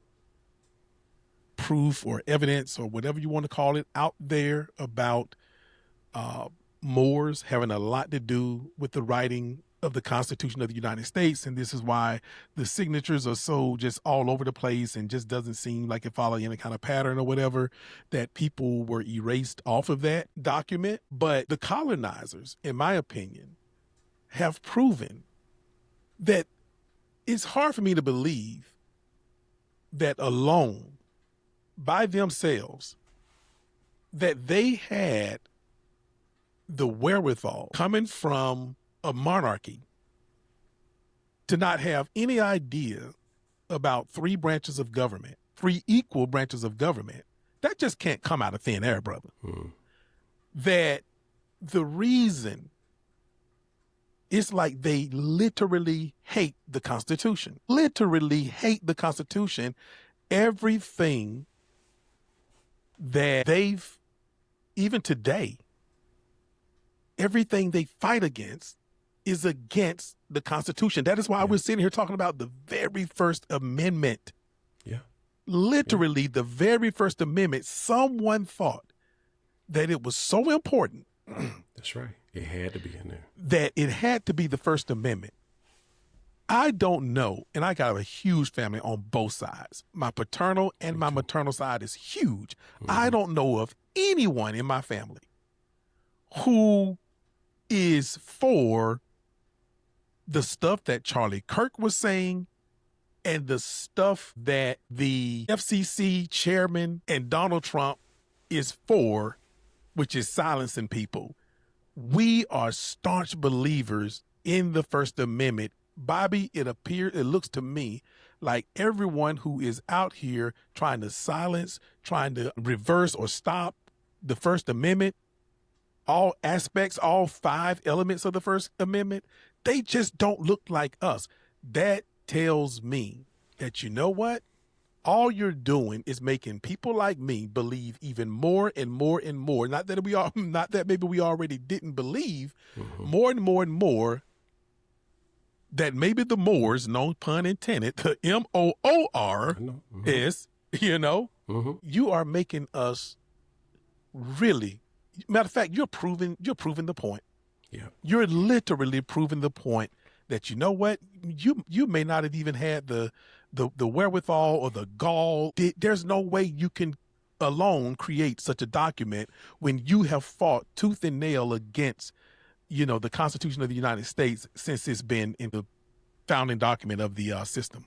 proof or evidence or whatever you want to call it out there about Moors having a lot to do with the writing of the Constitution of the United States. And this is why the signatures are so just all over the place and just doesn't seem like it followed any kind of pattern or whatever, that people were erased off of that document. But the colonizers, in my opinion, have proven that it's hard for me to believe that alone, by themselves, that they had the wherewithal coming from a monarchy to not have any idea about three branches of government, three equal branches of government. That just can't come out of thin air, brother. That the reason, it's like they literally hate the Constitution, literally hate the Constitution. Everything that they've, even today, everything they fight against is against the Constitution. That is why we're sitting here talking about the very First Amendment. Yeah. Literally, the very First Amendment. Someone thought that it was so important. That's right. It had to be in there. That it had to be the First Amendment. I don't know, and I got a huge family on both sides. My paternal and my maternal side is huge. I don't know of anyone in my family who is for the stuff that Charlie Kirk was saying and the stuff that the FCC chairman and Donald Trump is for, which is silencing people. We are staunch believers in the First Amendment. Bobby, it looks to me like everyone who is out here trying to silence, trying to reverse or stop the First Amendment, all aspects, all 5 elements of the First Amendment, they just don't look like us. That tells me that, you know what? All you're doing is making people like me believe even more and more and more. Not that maybe we already didn't believe, more and more and more, that maybe the Moors, no pun intended, the M-O-O-R is, you are making us really, matter of fact, you're proving the point. Yeah. You're literally proving the point that, you know what, you may not have even had the wherewithal or the gall. There's no way you can alone create such a document when you have fought tooth and nail against, the Constitution of the United States since it's been in the founding document of the system.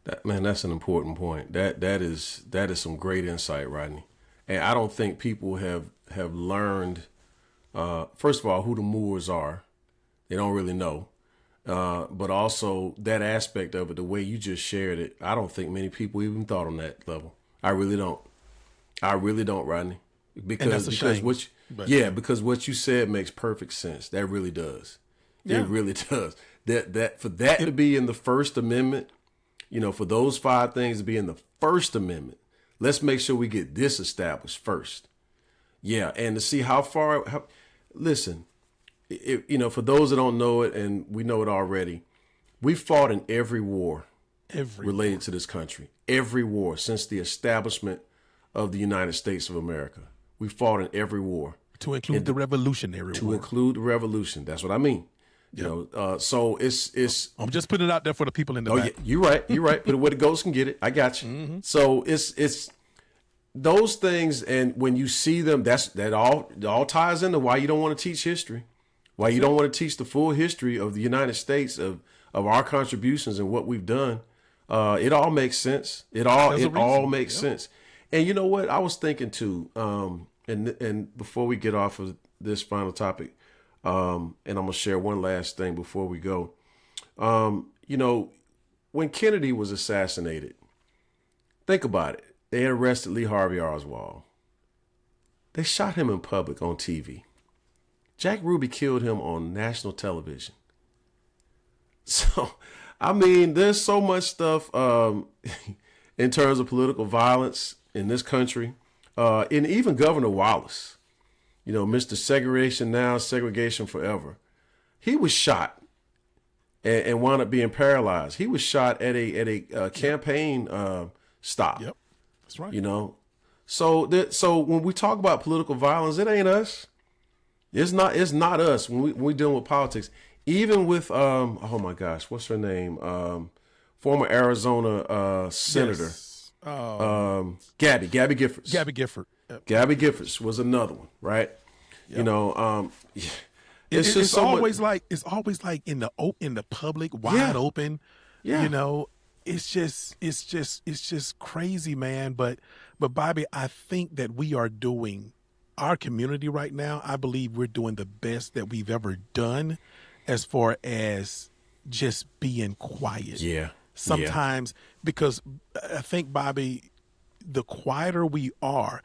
That's an important point. That is some great insight, Rodney. And I don't think people have learned, first of all, who the Moors are. They don't really know. But also that aspect of it, the way you just shared it, I don't think many people even thought on that level. I really don't, Rodney. Because because what you said makes perfect sense. That really does. Yeah. It really does. That for that to be in the First Amendment, for those 5 things to be in the First Amendment, let's make sure we get this established first. Yeah, and to see listen, for those that don't know it, and we know it already, we fought in every war related to this country. Every war since the establishment of the United States of America. We fought in every war. To include the Revolutionary War. To include the Revolution. That's what I mean. Yep. So it's. I'm just putting it out there for the people in the back. Yeah, you're right. Put it where the ghosts can get it. I got you. Mm-hmm. So it's those things, and when you see them, that all ties into why you don't want to teach history, why you don't want to teach the full history of the United States, of our contributions and what we've done. It all makes sense. It all makes sense. And you know what? I was thinking too, and before we get off of this final topic, and I'm gonna share one last thing before we go. when Kennedy was assassinated, think about it. They had arrested Lee Harvey Oswald. They shot him in public on TV. Jack Ruby killed him on national television. So, I mean, there's so much stuff in terms of political violence in this country. And even Governor Wallace, Mr. Segregation Now, Segregation Forever. He was shot and wound up being paralyzed. He was shot at a campaign stop. Yep, that's right. So when we talk about political violence, it ain't us. It's not us when we dealing with politics. Even with oh my gosh, what's her name? Former Arizona senator, Yes. Gabby Giffords. Gabby Gifford. Yep. Gabby Giffords was another one, right? Yep. It's just always like in the public, wide open. Yeah. It's just crazy, man. But Bobby, I think that we are doing our community right now. I believe we're doing the best that we've ever done, as far as just being quiet. Yeah. Sometimes, because I think, Bobby, the quieter we are,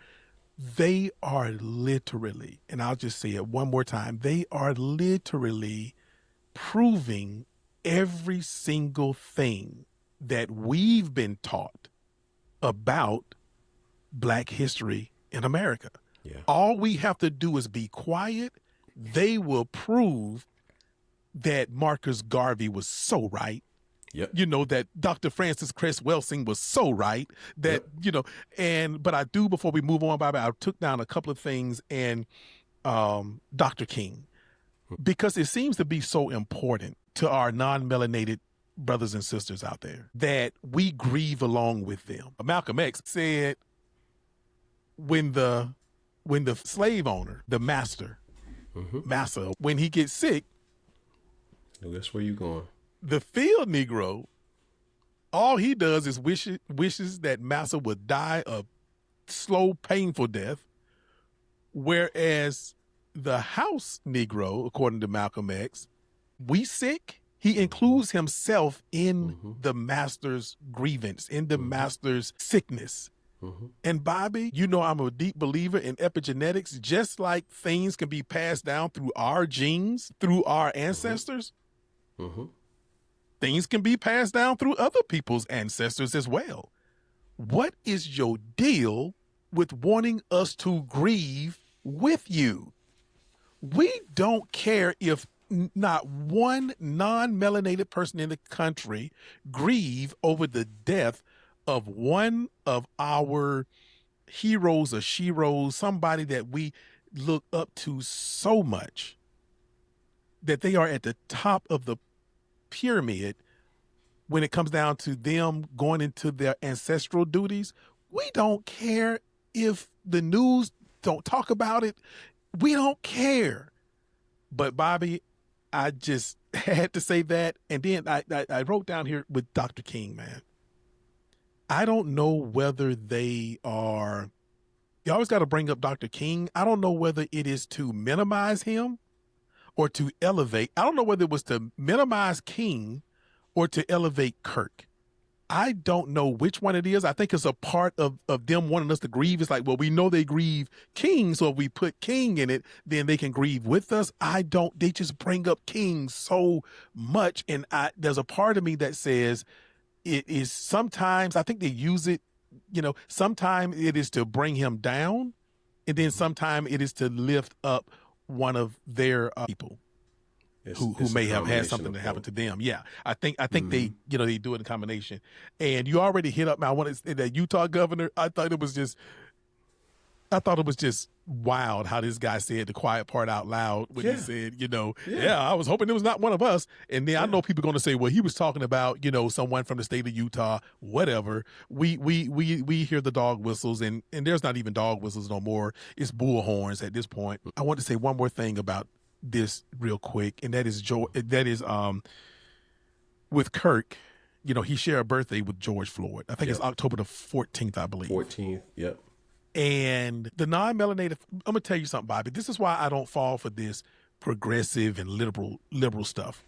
they are literally, and I'll just say it one more time, they are literally proving every single thing that we've been taught about Black history in America. Yeah. All we have to do is be quiet. They will prove that Marcus Garvey was so right. Yep. That Dr. Francis Cress Welsing was so right that, but I do, before we move on, Bobby, I took down a couple of things, and Dr. King, because it seems to be so important to our non-melanated brothers and sisters out there that we grieve along with them. Malcolm X said, when the slave owner, the master, massa, when he gets sick, that's where you going. The field Negro, all he does is wishes that massa would die a slow, painful death, whereas the house Negro, according to Malcolm X, we sick, he includes himself in the master's grievance, in the master's sickness. And Bobby, I'm a deep believer in epigenetics. Just like things can be passed down through our genes, through our ancestors, things can be passed down through other people's ancestors as well. What is your deal with wanting us to grieve with you? We don't care if not one non-melanated person in the country grieve over the death of one of our heroes or sheroes, somebody that we look up to so much, that they are at the top of the pyramid when it comes down to them going into their ancestral duties. We don't care if the news don't talk about it. We don't care. But Bobby, I just had to say that. And then I wrote down here with Dr. King, man. I don't know whether they are, you always got to bring up Dr. King. I don't know whether it is to minimize him or to elevate. I don't know whether it was to minimize King or to elevate Kirk. I don't know which one it is. I think it's a part of them wanting us to grieve. It's like, well, we know they grieve King, so if we put King in it, then they can grieve with us. They just bring up King so much. And there's a part of me that says it is sometimes, I think they use it, sometimes it is to bring him down, and then sometimes it is to lift up one of their people who may have had something that happened to them. Yeah, I think they they do it in combination. And you already hit up. I want to say that Utah governor. I thought it was just wild how this guy said the quiet part out loud when he said, I was hoping it was not one of us. And then I know people are going to say, well, he was talking about, someone from the state of Utah, whatever. We hear the dog whistles, and there's not even dog whistles no more. It's bullhorns at this point. I want to say one more thing about this real quick, and that is with Kirk. He shared a birthday with George Floyd. I think it's October the 14th, I believe. 14th, yep. And the non-melanated, I'm going to tell you something, Bobby. This is why I don't fall for this progressive and liberal stuff.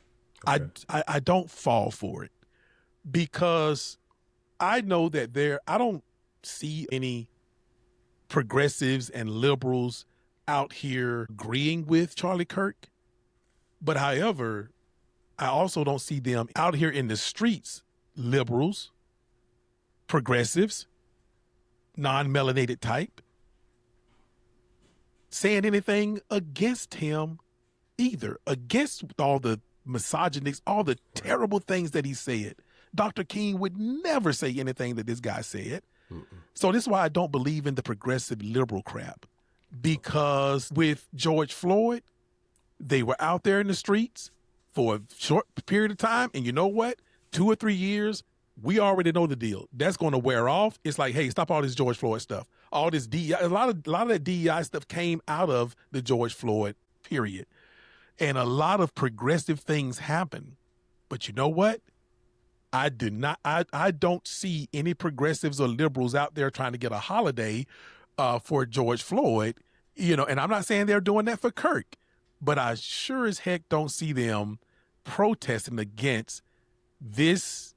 Okay. I don't fall for it because I know that I don't see any progressives and liberals out here agreeing with Charlie Kirk. But however, I also don't see them out here in the streets, liberals, progressives, non-melanated type, saying anything against him either, against all the misogynics, all the terrible things that he said. Dr. King would never say anything that this guy said. So this is why I don't believe in the progressive liberal crap. Because with George Floyd, they were out there in the streets for a short period of time. And you know what? 2 or 3 years, we already know the deal. That's going to wear off. It's like, hey, stop all this George Floyd stuff. All this DEI, a lot of that DEI stuff came out of the George Floyd period. And a lot of progressive things happen. But you know what? I don't see any progressives or liberals out there trying to get a holiday for George Floyd, and I'm not saying they're doing that for Kirk, but I sure as heck don't see them protesting against this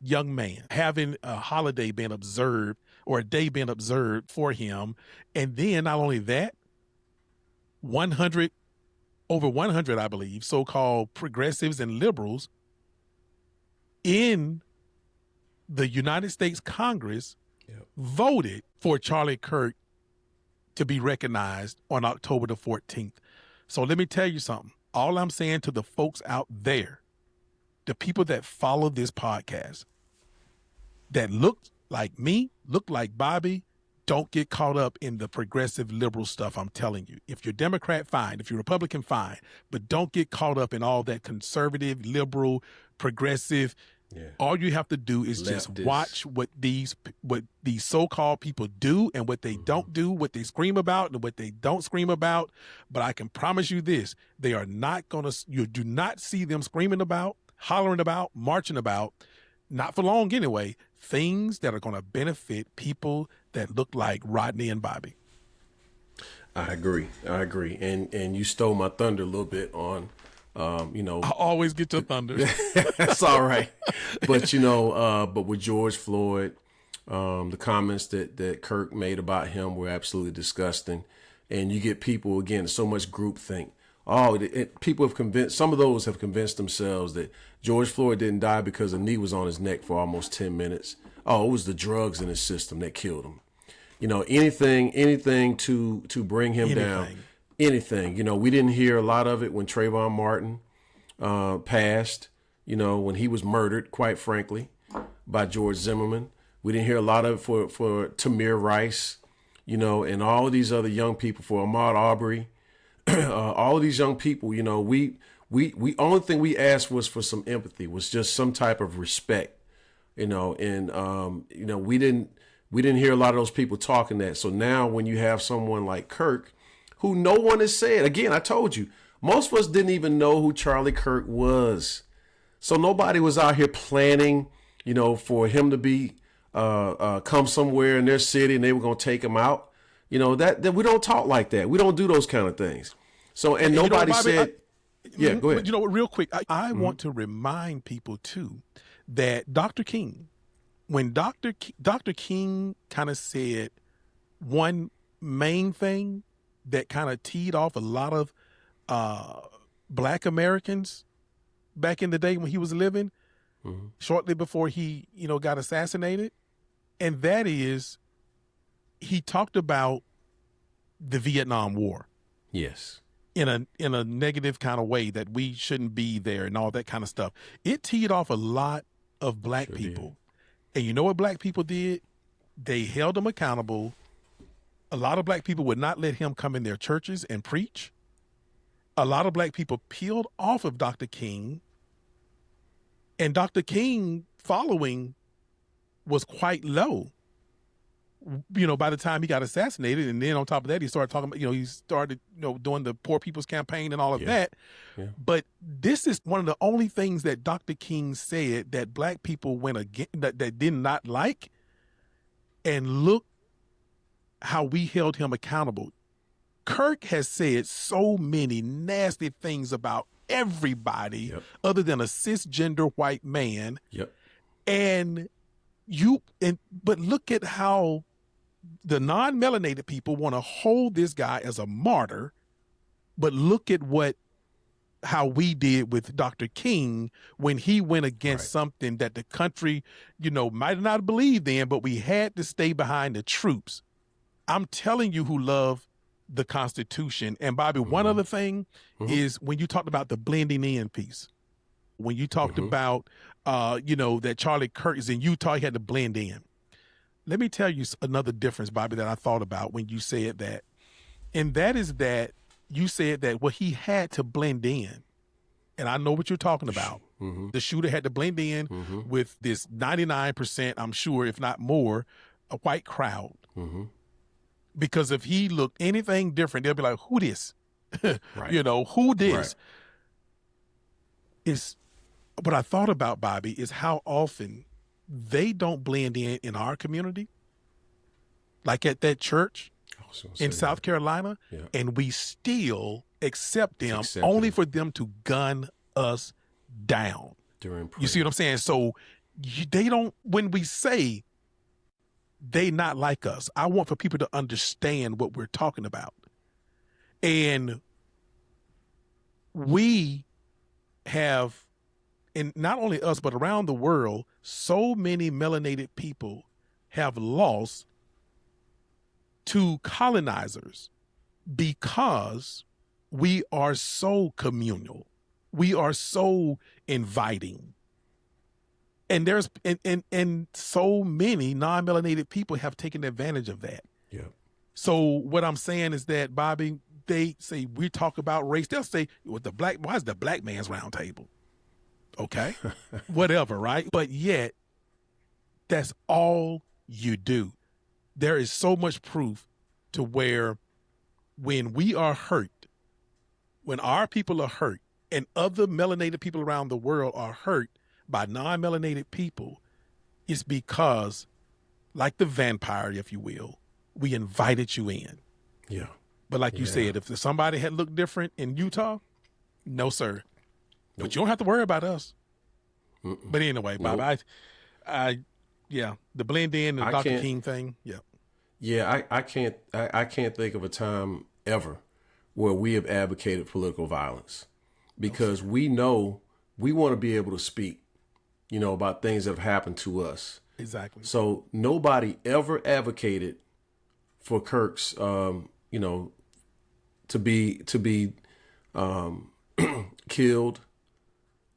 young man having a holiday being observed or a day being observed for him. And then not only that, over 100, I believe, so-called progressives and liberals in the United States Congress voted for Charlie Kirk to be recognized on October the 14th. So let me tell you something. All I'm saying to the folks out there, the people that follow this podcast, that look like me, look like Bobby, don't get caught up in the progressive liberal stuff. I'm telling you, if you're Democrat, fine. If you're Republican, fine. But don't get caught up in all that conservative, liberal, progressive. Yeah. All you have to do is just watch what these so-called people do and what they don't do, what they scream about and what they don't scream about. But I can promise you this, they are not going to, you do not see them screaming about, hollering about, marching about, not for long anyway, things that are going to benefit people that look like Rodney and Bobby. I agree. And you stole my thunder a little bit on, I always get your thunder. That's all right. But, but with George Floyd, the comments that Kirk made about him were absolutely disgusting. And you get people, again, so much groupthink. People some of those have convinced themselves that George Floyd didn't die because a knee was on his neck for almost 10 minutes. Oh, it was the drugs in his system that killed him. Anything to bring him down. Anything. We didn't hear a lot of it when Trayvon Martin passed, when he was murdered, quite frankly, by George Zimmerman. We didn't hear a lot of it for Tamir Rice, and all of these other young people, for Ahmaud Arbery. All of these young people, we only thing we asked was for some empathy, was just some type of respect, and we didn't hear a lot of those people talking that. So now when you have someone like Kirk, who no one has said, again, I told you, most of us didn't even know who Charlie Kirk was. So nobody was out here planning, for him to be come somewhere in their city and they were going to take him out. That we don't talk like that. We don't do those kind of things. So, and nobody Bobby, said, yeah, go ahead. Real quick, I want to remind people too, that Dr. King, when Dr. King kind of said one main thing that kind of teed off a lot of Black Americans back in the day when he was living, shortly before he, got assassinated, and that is, he talked about the Vietnam War. Yes. In a negative kind of way, that we shouldn't be there and all that kind of stuff. It teed off a lot of Black people. And you know what Black people did? They held him accountable. A lot of Black people would not let him come in their churches and preach. A lot of Black people peeled off of Dr. King. And Dr. King following was quite low, by the time he got assassinated. And then on top of that, he started talking about, he started, doing the Poor People's Campaign and all of that. Yeah. But this is one of the only things that Dr. King said that Black people went against, that did not like. And look how we held him accountable. Kirk has said so many nasty things about everybody Yep. other than a cisgender white man. Yep. But look at how the non-melanated people want to hold this guy as a martyr, but look at how we did with Dr. King when he went against something that the country, might not have believed in, but we had to stay behind the troops. I'm telling you who love the Constitution. And Bobby, one other thing is when you talked about the blending in piece, when you talked about, that Charlie Kirk is in Utah, he had to blend in. Let me tell you another difference, Bobby, that I thought about when you said that. And that is that you said that, well, he had to blend in. And I know what you're talking about. The shooter had to blend in with this 99%, I'm sure, if not more, a white crowd. Because if he looked anything different, they'll be like, who this? Who this? Is what I thought about, Bobby, is how often they don't blend in our community. Like at that church in South Carolina, and we still accept them only for them to gun us down. You see what I'm saying? So they don't, when we say they not like us, I want for people to understand what we're talking about. And we have, and not only us, but around the world, so many melanated people have lost to colonizers because we are so communal. We are so inviting. And there's and so many non-melanated people have taken advantage of that. Yeah. So what I'm saying is that, Bobby, they say we talk about race. They'll say, why is the black man's round table? Okay. Whatever, right? But yet, that's all you do. There is so much proof to where when we are hurt, when our people are hurt, and other melanated people around the world are hurt by non-melanated people, it's because, like the vampire, if you will, we invited you in. Yeah. But like you said, if somebody had looked different in Utah, no, sir. Nope. But you don't have to worry about us. But anyway, Bob, the blend in and Dr. King thing. Yeah. Yeah, I can't think of a time ever where we have advocated political violence, because we know we want to be able to speak, about things that have happened to us. Exactly. So nobody ever advocated for Kirk's, to be killed.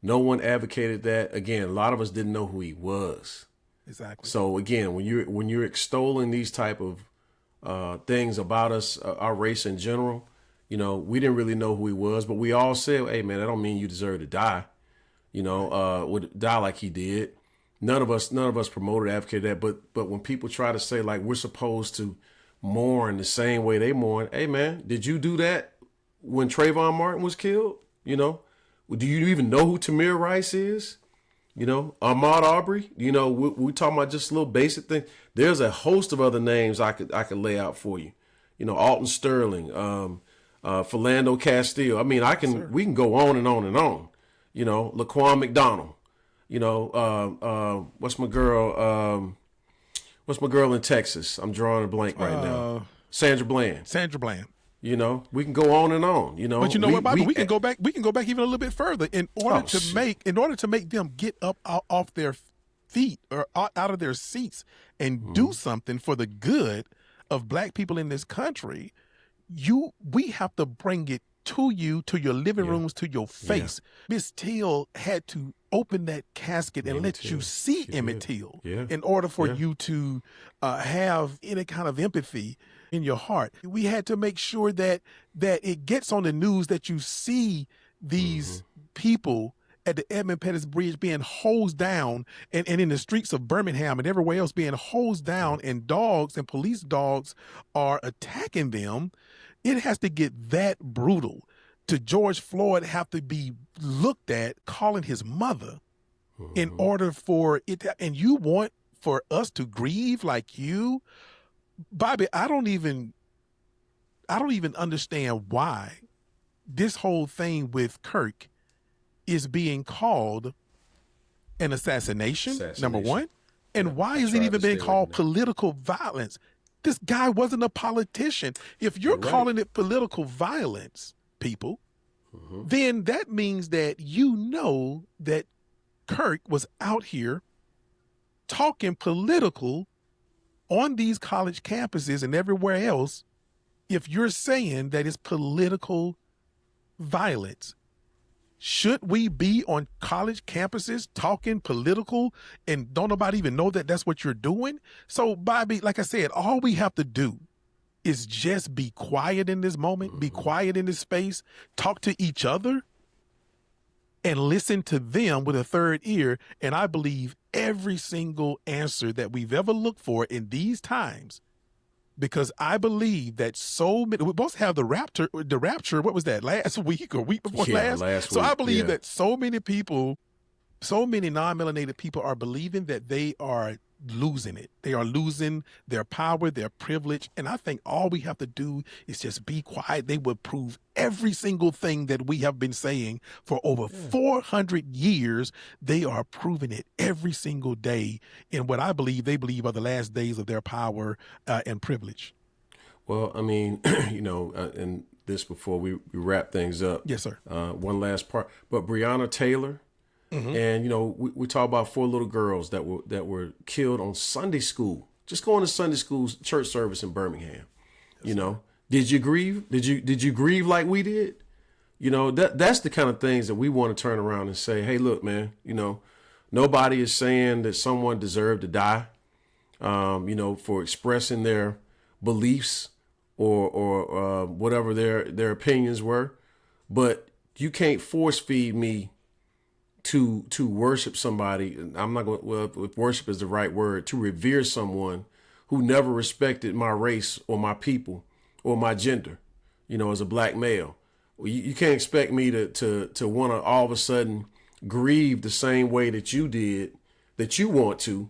No one advocated that. Again, a lot of us didn't know who he was. Exactly. So again, when you're extolling these type of things about us, our race in general, we didn't really know who he was, but we all said, "Hey, man, that don't mean you deserve to die." Would die like he did. None of us promoted, advocated that. But when people try to say like we're supposed to mourn the same way they mourn, hey man, did you do that when Trayvon Martin was killed? Do you even know who Tamir Rice is? Ahmaud Arbery. We talking about just a little basic thing. There's a host of other names I could lay out for you. Alton Sterling, Philando Castile. I mean, we can go on and on and on. Laquan McDonald. What's my girl? What's my girl in Texas? I'm drawing a blank right now. Sandra Bland. We can go on and on. But you know what, Bobby? We can go back. We can go back even a little bit further in order to make them get up off their feet or out of their seats and do something for the good of black people in this country. We have to bring it to you, to your living rooms, to your face. Miss Till had to open that casket and let you see Emmett Till in order for you to have any kind of empathy in your heart. We had to make sure that it gets on the news that you see these people at the Edmund Pettus Bridge being hosed down and in the streets of Birmingham and everywhere else being hosed down, and dogs and police dogs are attacking them. It has to get that brutal to George Floyd have to be looked at calling his mother in order for it to, and you want for us to grieve like you? Bobby, I don't even understand why this whole thing with Kirk is being called an assassination, number one? And why is it even being called political violence? This guy wasn't a politician. If you're calling it political violence, people, then that means that you know that Kirk was out here talking political on these college campuses and everywhere else. If you're saying that it's political violence, should we be on college campuses talking political and don't nobody even know that that's what you're doing? So, Bobby, like I said, all we have to do is just be quiet in this moment, be quiet in this space, talk to each other, and listen to them with a third ear. And I believe every single answer that we've ever looked for in these times, because I believe that so many, we both have the rapture, what was that, last week or week before last? So I believe that so many people, so many non-melanated people are believing that they are losing it. They are losing their power, their privilege. And I think all we have to do is just be quiet. They will prove every single thing that we have been saying for over 400 years. They are proving it every single day in what I believe they believe are the last days of their power and privilege. Well, I mean, and this before we wrap things up. Yes, sir. One last part. But Breonna Taylor, and we talk about 4 little girls that were killed on Sunday school, just going to Sunday school church service in Birmingham. Did you grieve? Did you grieve like we did? That's the kind of things that we want to turn around and say, hey, look, man, nobody is saying that someone deserved to die, for expressing their beliefs or whatever their opinions were. But you can't force feed me to worship somebody. I'm not going, well, if worship is the right word, to revere someone who never respected my race or my people or my gender, as a black male. You can't expect me to want to all of a sudden grieve the same way that you did, that you want to,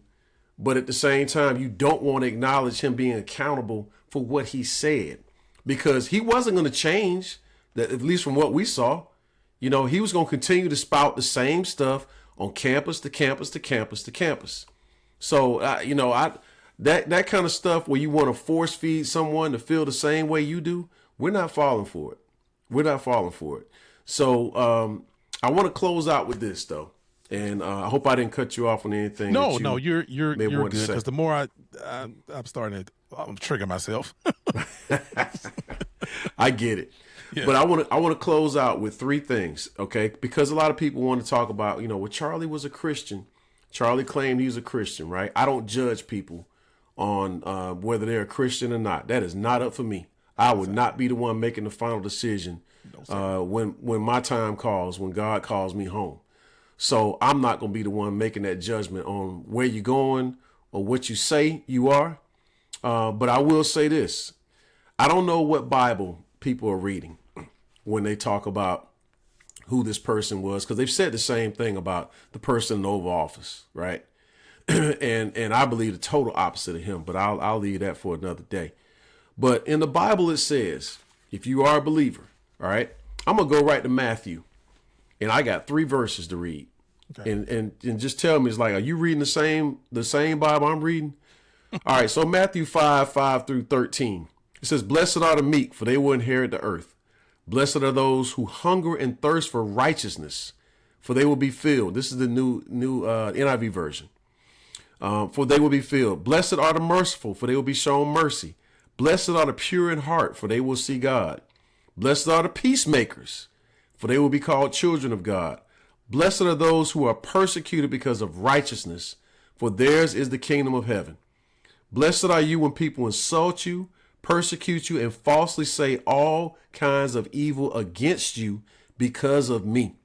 but at the same time, you don't want to acknowledge him being accountable for what he said, because he wasn't going to change, that at least from what we saw. He was going to continue to spout the same stuff on campus to campus to campus to campus. So, that kind of stuff where you want to force feed someone to feel the same way you do, we're not falling for it. We're not falling for it. So, I want to close out with this though, and I hope I didn't cut you off on anything. No, you're good, because the more I'm starting to trigger myself. I get it. Yeah. But I want to close out with 3 things, okay? Because a lot of people want to talk about, well, Charlie was a Christian. Charlie claimed he was a Christian, right? I don't judge people on whether they're a Christian or not. That is not up for me. I would not be the one making the final decision when my time calls, when God calls me home. So I'm not going to be the one making that judgment on where you're going or what you say you are. But I will say this. I don't know what Bible people are reading when they talk about who this person was, because they've said the same thing about the person in the Oval Office, right? and I believe the total opposite of him, but I'll leave that for another day. But in the Bible, it says, if you are a believer, all right, I'm going to go right to Matthew, and I got 3 verses to read. Okay. And just tell me, it's like, are you reading the same Bible I'm reading? All right, so Matthew 5 through 13. It says, blessed are the meek, for they will inherit the earth. Blessed are those who hunger and thirst for righteousness, for they will be filled. This is the new NIV version. For they will be filled. Blessed are the merciful, for they will be shown mercy. Blessed are the pure in heart, for they will see God. Blessed are the peacemakers, for they will be called children of God. Blessed are those who are persecuted because of righteousness, for theirs is the kingdom of heaven. Blessed are you when people insult you, persecute you, and falsely say all kinds of evil against you because of me.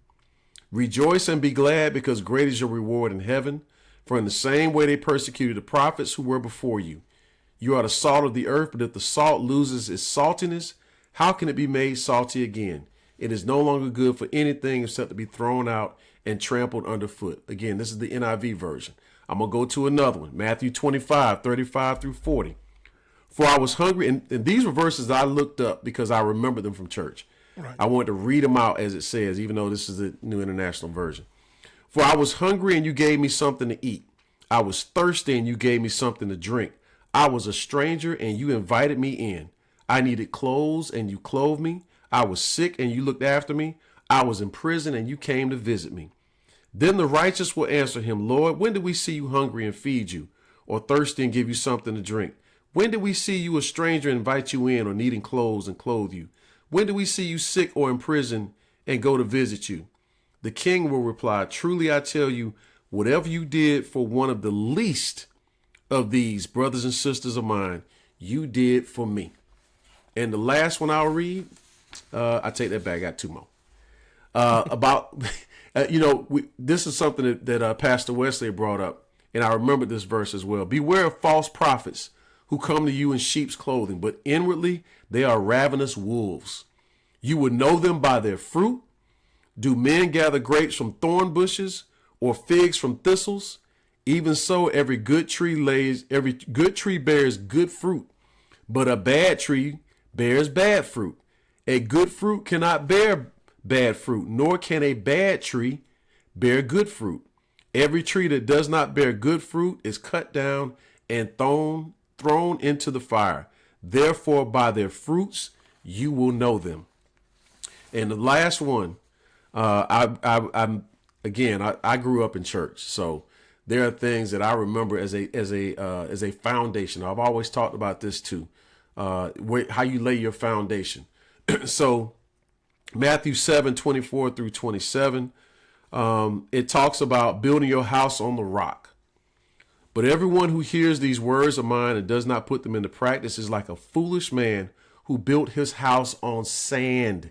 Rejoice and be glad, because great is your reward in heaven. For in the same way they persecuted the prophets who were before you. You are the salt of the earth, but if the salt loses its saltiness, how can it be made salty again? It is no longer good for anything except to be thrown out and trampled underfoot. Again, this is the NIV version. I'm going to go to another one. Matthew 25, 35 through 40. For I was hungry, and these were verses that I looked up because I remember them from church. Right. I wanted to read them out as it says, even though this is the New International Version. For I was hungry and you gave me something to eat. I was thirsty and you gave me something to drink. I was a stranger and you invited me in. I needed clothes and you clothed me. I was sick and you looked after me. I was in prison and you came to visit me. Then the righteous will answer him, Lord, when did we see you hungry and feed you, or thirsty and give you something to drink? When did we see you a stranger and invite you in, or needing clothes and clothe you? When did we see you sick or in prison and go to visit you? The king will reply, truly I tell you, whatever you did for one of the least of these brothers and sisters of mine, you did for me. And the last one I'll read, I take that back. I got two more. About, this is something that Pastor Wesley brought up, and I remember this verse as well. Beware of false prophets who come to you in sheep's clothing, but inwardly they are ravenous wolves. You would know them by their fruit. Do men gather grapes from thorn bushes or figs from thistles? Even so, every good tree bears good fruit, but a bad tree bears bad fruit. A good fruit cannot bear bad fruit, nor can a bad tree bear good fruit. Every tree that does not bear good fruit is cut down and thrown into the fire. Therefore, by their fruits you will know them. And the last one, I grew up in church, so there are things that I remember as a foundation. I've always talked about this too, how you lay your foundation. So Matthew 7:24 through 27, it talks about building your house on the rock. But everyone who hears these words of mine and does not put them into practice is like a foolish man who built his house on sand.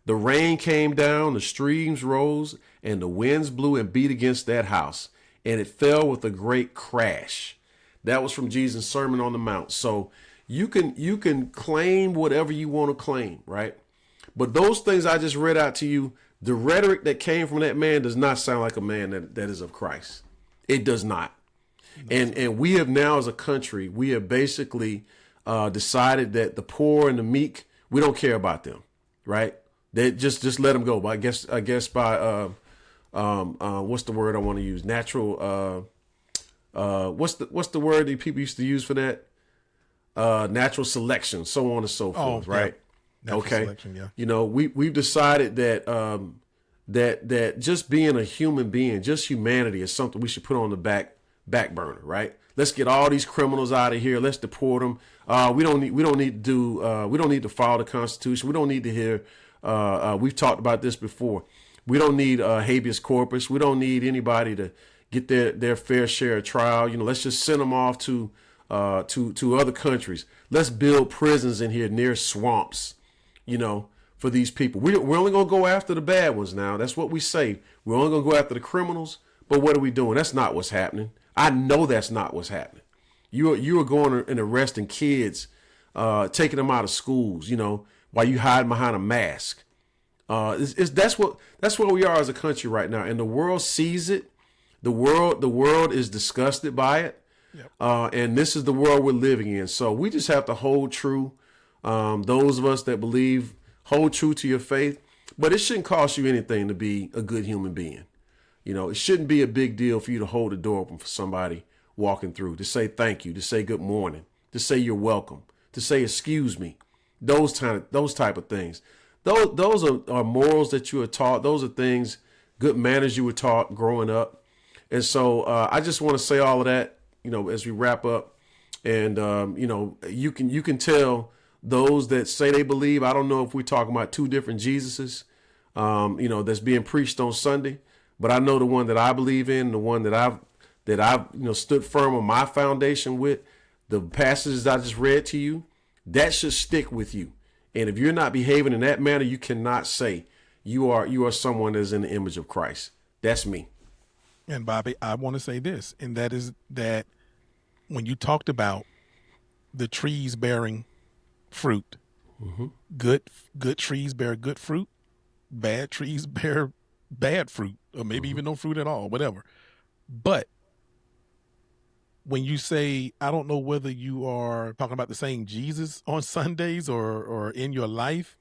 The rain came down, the streams rose, and the winds blew and beat against that house, and it fell with a great crash. That was from Jesus' Sermon on the Mount. So you can claim whatever you want to claim, right? But those things I just read out to you, the rhetoric that came from that man does not sound like a man that is of Christ. It does not. And we have now, as a country, we have basically decided that the poor and the meek, we don't care about them, right? They just let them go. But I guess by what's the word I want to use? Natural. What's the word that people used to use for that? Natural selection, so on and so forth, right? Yeah. Okay. Selection, yeah. You know, we've decided that that just being a human being, just humanity, is something we should put on the back burner, right? Let's get all these criminals out of here. Let's deport them. We don't need to follow the Constitution. We don't need to hear. We've talked about this before. We don't need habeas corpus. We don't need anybody to get their fair share of trial. You know, let's just send them off to other countries. Let's build prisons in here near swamps, you know, for these people. We're only going to go after the bad ones now. That's what we say. We're only going to go after the criminals. But what are we doing? That's not what's happening. I know that's not what's happening. You are going and arresting kids, taking them out of schools, you know, while you hide behind a mask. That's where we are as a country right now. And the world sees it. The world is disgusted by it. Yep. And this is the world we're living in. So we just have to hold true. Those of us that believe, hold true to your faith. But it shouldn't cost you anything to be a good human being. You know, it shouldn't be a big deal for you to hold the door open for somebody walking through, to say thank you, to say good morning, to say you're welcome, to say excuse me. Those type of things. Those are morals that you are taught. Those are things, good manners you were taught growing up. And so I just want to say all of that, you know, as we wrap up. And, you know, you can tell those that say they believe. I don't know if we're talking about two different Jesuses, you know, that's being preached on Sunday. But I know the one that I believe in, the one that I've you know stood firm on my foundation with, the passages I just read to you, that should stick with you. And if you're not behaving in that manner, you cannot say you are someone that is in the image of Christ. That's me. And Bobby, I want to say this, and that is that when you talked about the trees bearing fruit, mm-hmm. good trees bear good fruit, bad trees bear bad fruit, or maybe mm-hmm. even no fruit at all, whatever. But when you say, I don't know whether you are talking about the same Jesus on Sundays or in your life,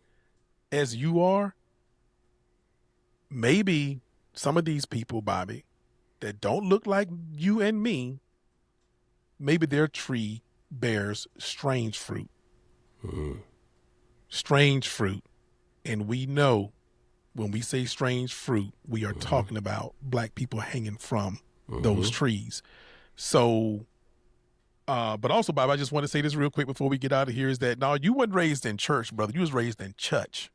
as you are, maybe some of these people, Bobby, that don't look like you and me, maybe their tree bears strange fruit. Strange fruit. And we know when we say strange fruit, we are talking about black people hanging from those trees. So, but also, Bob, I just want to say this real quick before we get out of here is that, no, you weren't raised in church, brother. You was raised in church.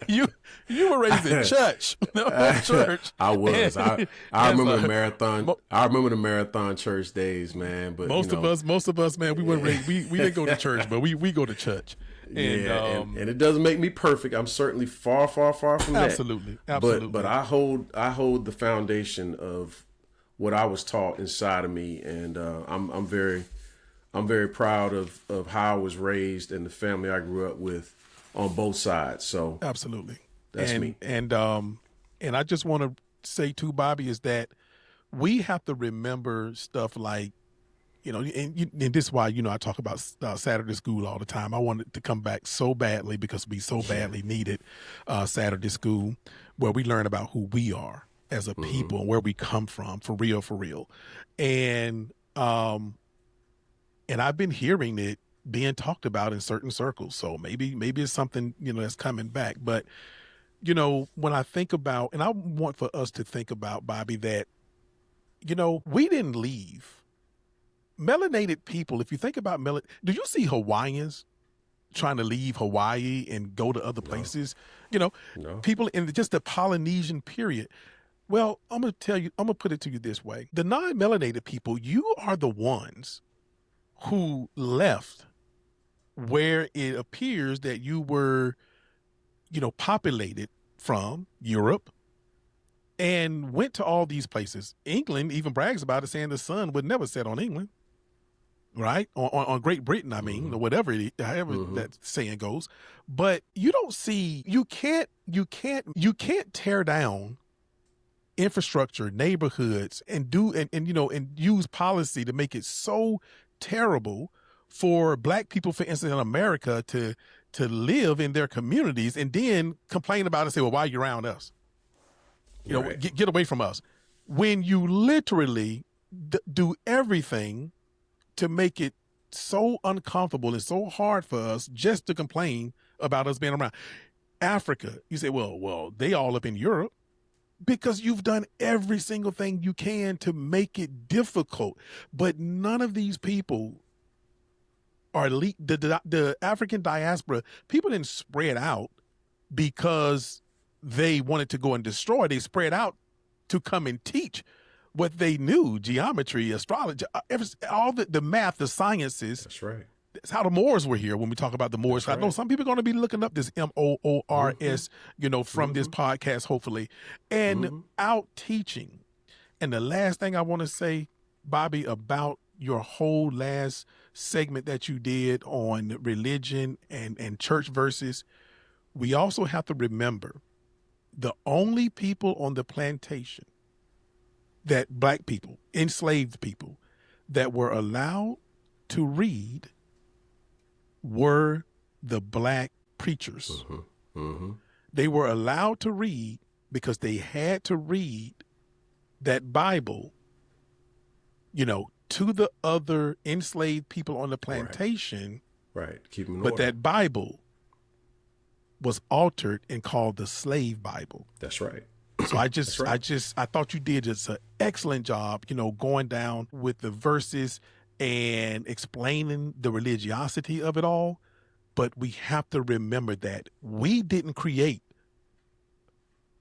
you were raised in church, church. I was. I remember the marathon. I remember the marathon church days, man. But most of us, man, we weren't raised. We didn't go to church, but we go to church. And, and it doesn't make me perfect. I'm certainly far from that. Absolutely. But I hold the foundation of what I was taught inside of me, and I'm very proud of how I was raised and the family I grew up with on both sides. So absolutely, that's me. And I just want to say too, Bobby, is that we have to remember stuff like, and this is why, I talk about Saturday school all the time. I wanted to come back so badly because we so badly needed Saturday school, where we learn about who we are as a people and where we come from, for real. And I've been hearing it being talked about in certain circles. So maybe it's something, that's coming back. But, when I think about, and I want for us to think about, Bobby, that, we didn't leave. Melanated people, if you think about do you see Hawaiians trying to leave Hawaii and go to other places? No. People in just the Polynesian period. Well, I'm going to put it to you this way. The non-melanated people, you are the ones who left where it appears that you were, populated from Europe and went to all these places. England even brags about it, saying the sun would never set on England. Right? On Great Britain, I mean, or whatever, however that saying goes. But you don't see, you can't tear down infrastructure, neighborhoods, and use policy to make it so terrible for black people, for instance, in America to live in their communities and then complain about it and say, well, why are you around us? Right. Get away from us. When you literally do everything to make it so uncomfortable and so hard for us just to complain about us being around. Africa, you say, well, they all up in Europe, because you've done every single thing you can to make it difficult. But none of these people are the African diaspora. People didn't spread out because they wanted to go and destroy. They spread out to come and teach what they knew: geometry, astrology, all the math, the sciences. That's right. That's how the Moors were here when we talk about the Moors. Right. I know some people are going to be looking up this Moors, from this podcast, hopefully, and out teaching. And the last thing I want to say, Bobby, about your whole last segment that you did on religion and church verses, we also have to remember the only people on the plantation, that black people, enslaved people, that were allowed to read were the black preachers. They were allowed to read because they had to read that Bible, to the other enslaved people on the plantation. Right. Keep them in order. But that Bible was altered and called the slave Bible. That's right. So I thought you did just an excellent job, going down with the verses and explaining the religiosity of it all. But we have to remember that we didn't create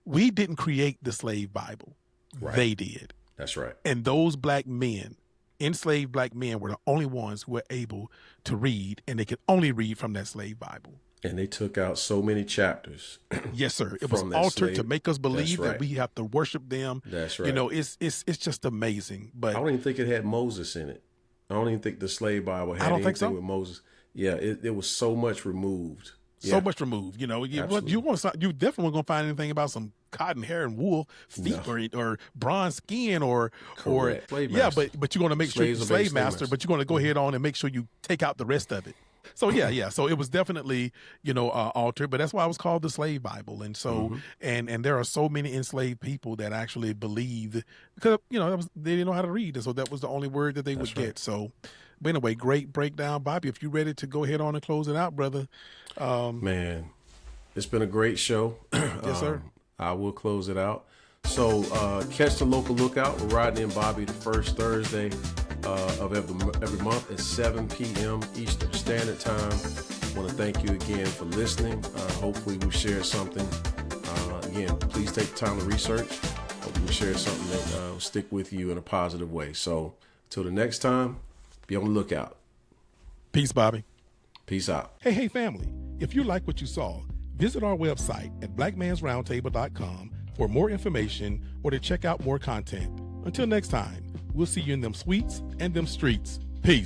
the slave Bible. Right. They did. That's right. And those black men, enslaved black men, were the only ones who were able to read, and they could only read from that slave Bible. And they took out so many chapters. Yes, sir. It was altered to make us believe that we have to worship them. That's right. It's just amazing. But I don't even think it had Moses in it. I don't even think the slave Bible had anything with Moses. Yeah, it was so much removed. So much removed. You definitely weren't going to find anything about some cotton hair and wool feet or bronze skin or slave master. But you're going to make sure you're slave master, but you're going to go ahead on and make sure you take out the rest of it. So yeah. So it was definitely, altered, but that's why it was called the Slave Bible. And so, and there are so many enslaved people that actually believed, because they didn't know how to read, and so that was the only word that they would get. So, but anyway, great breakdown, Bobby. If you're ready to go ahead on and close it out, brother. Man, it's been a great show. Yes, sir. I will close it out. So catch the local lookout with Rodney and Bobby the first Thursday of every month at 7 p.m. Eastern Standard Time. I want to thank you again for listening. Hopefully we shared something. Again, please take the time to research. Hopefully we shared something that will stick with you in a positive way. So till the next time, be on the lookout. Peace, Bobby. Peace out. Hey, family. If you like what you saw, visit our website at blackmansroundtable.com for more information or to check out more content. Until next time, we'll see you in them suites and them streets. Peace.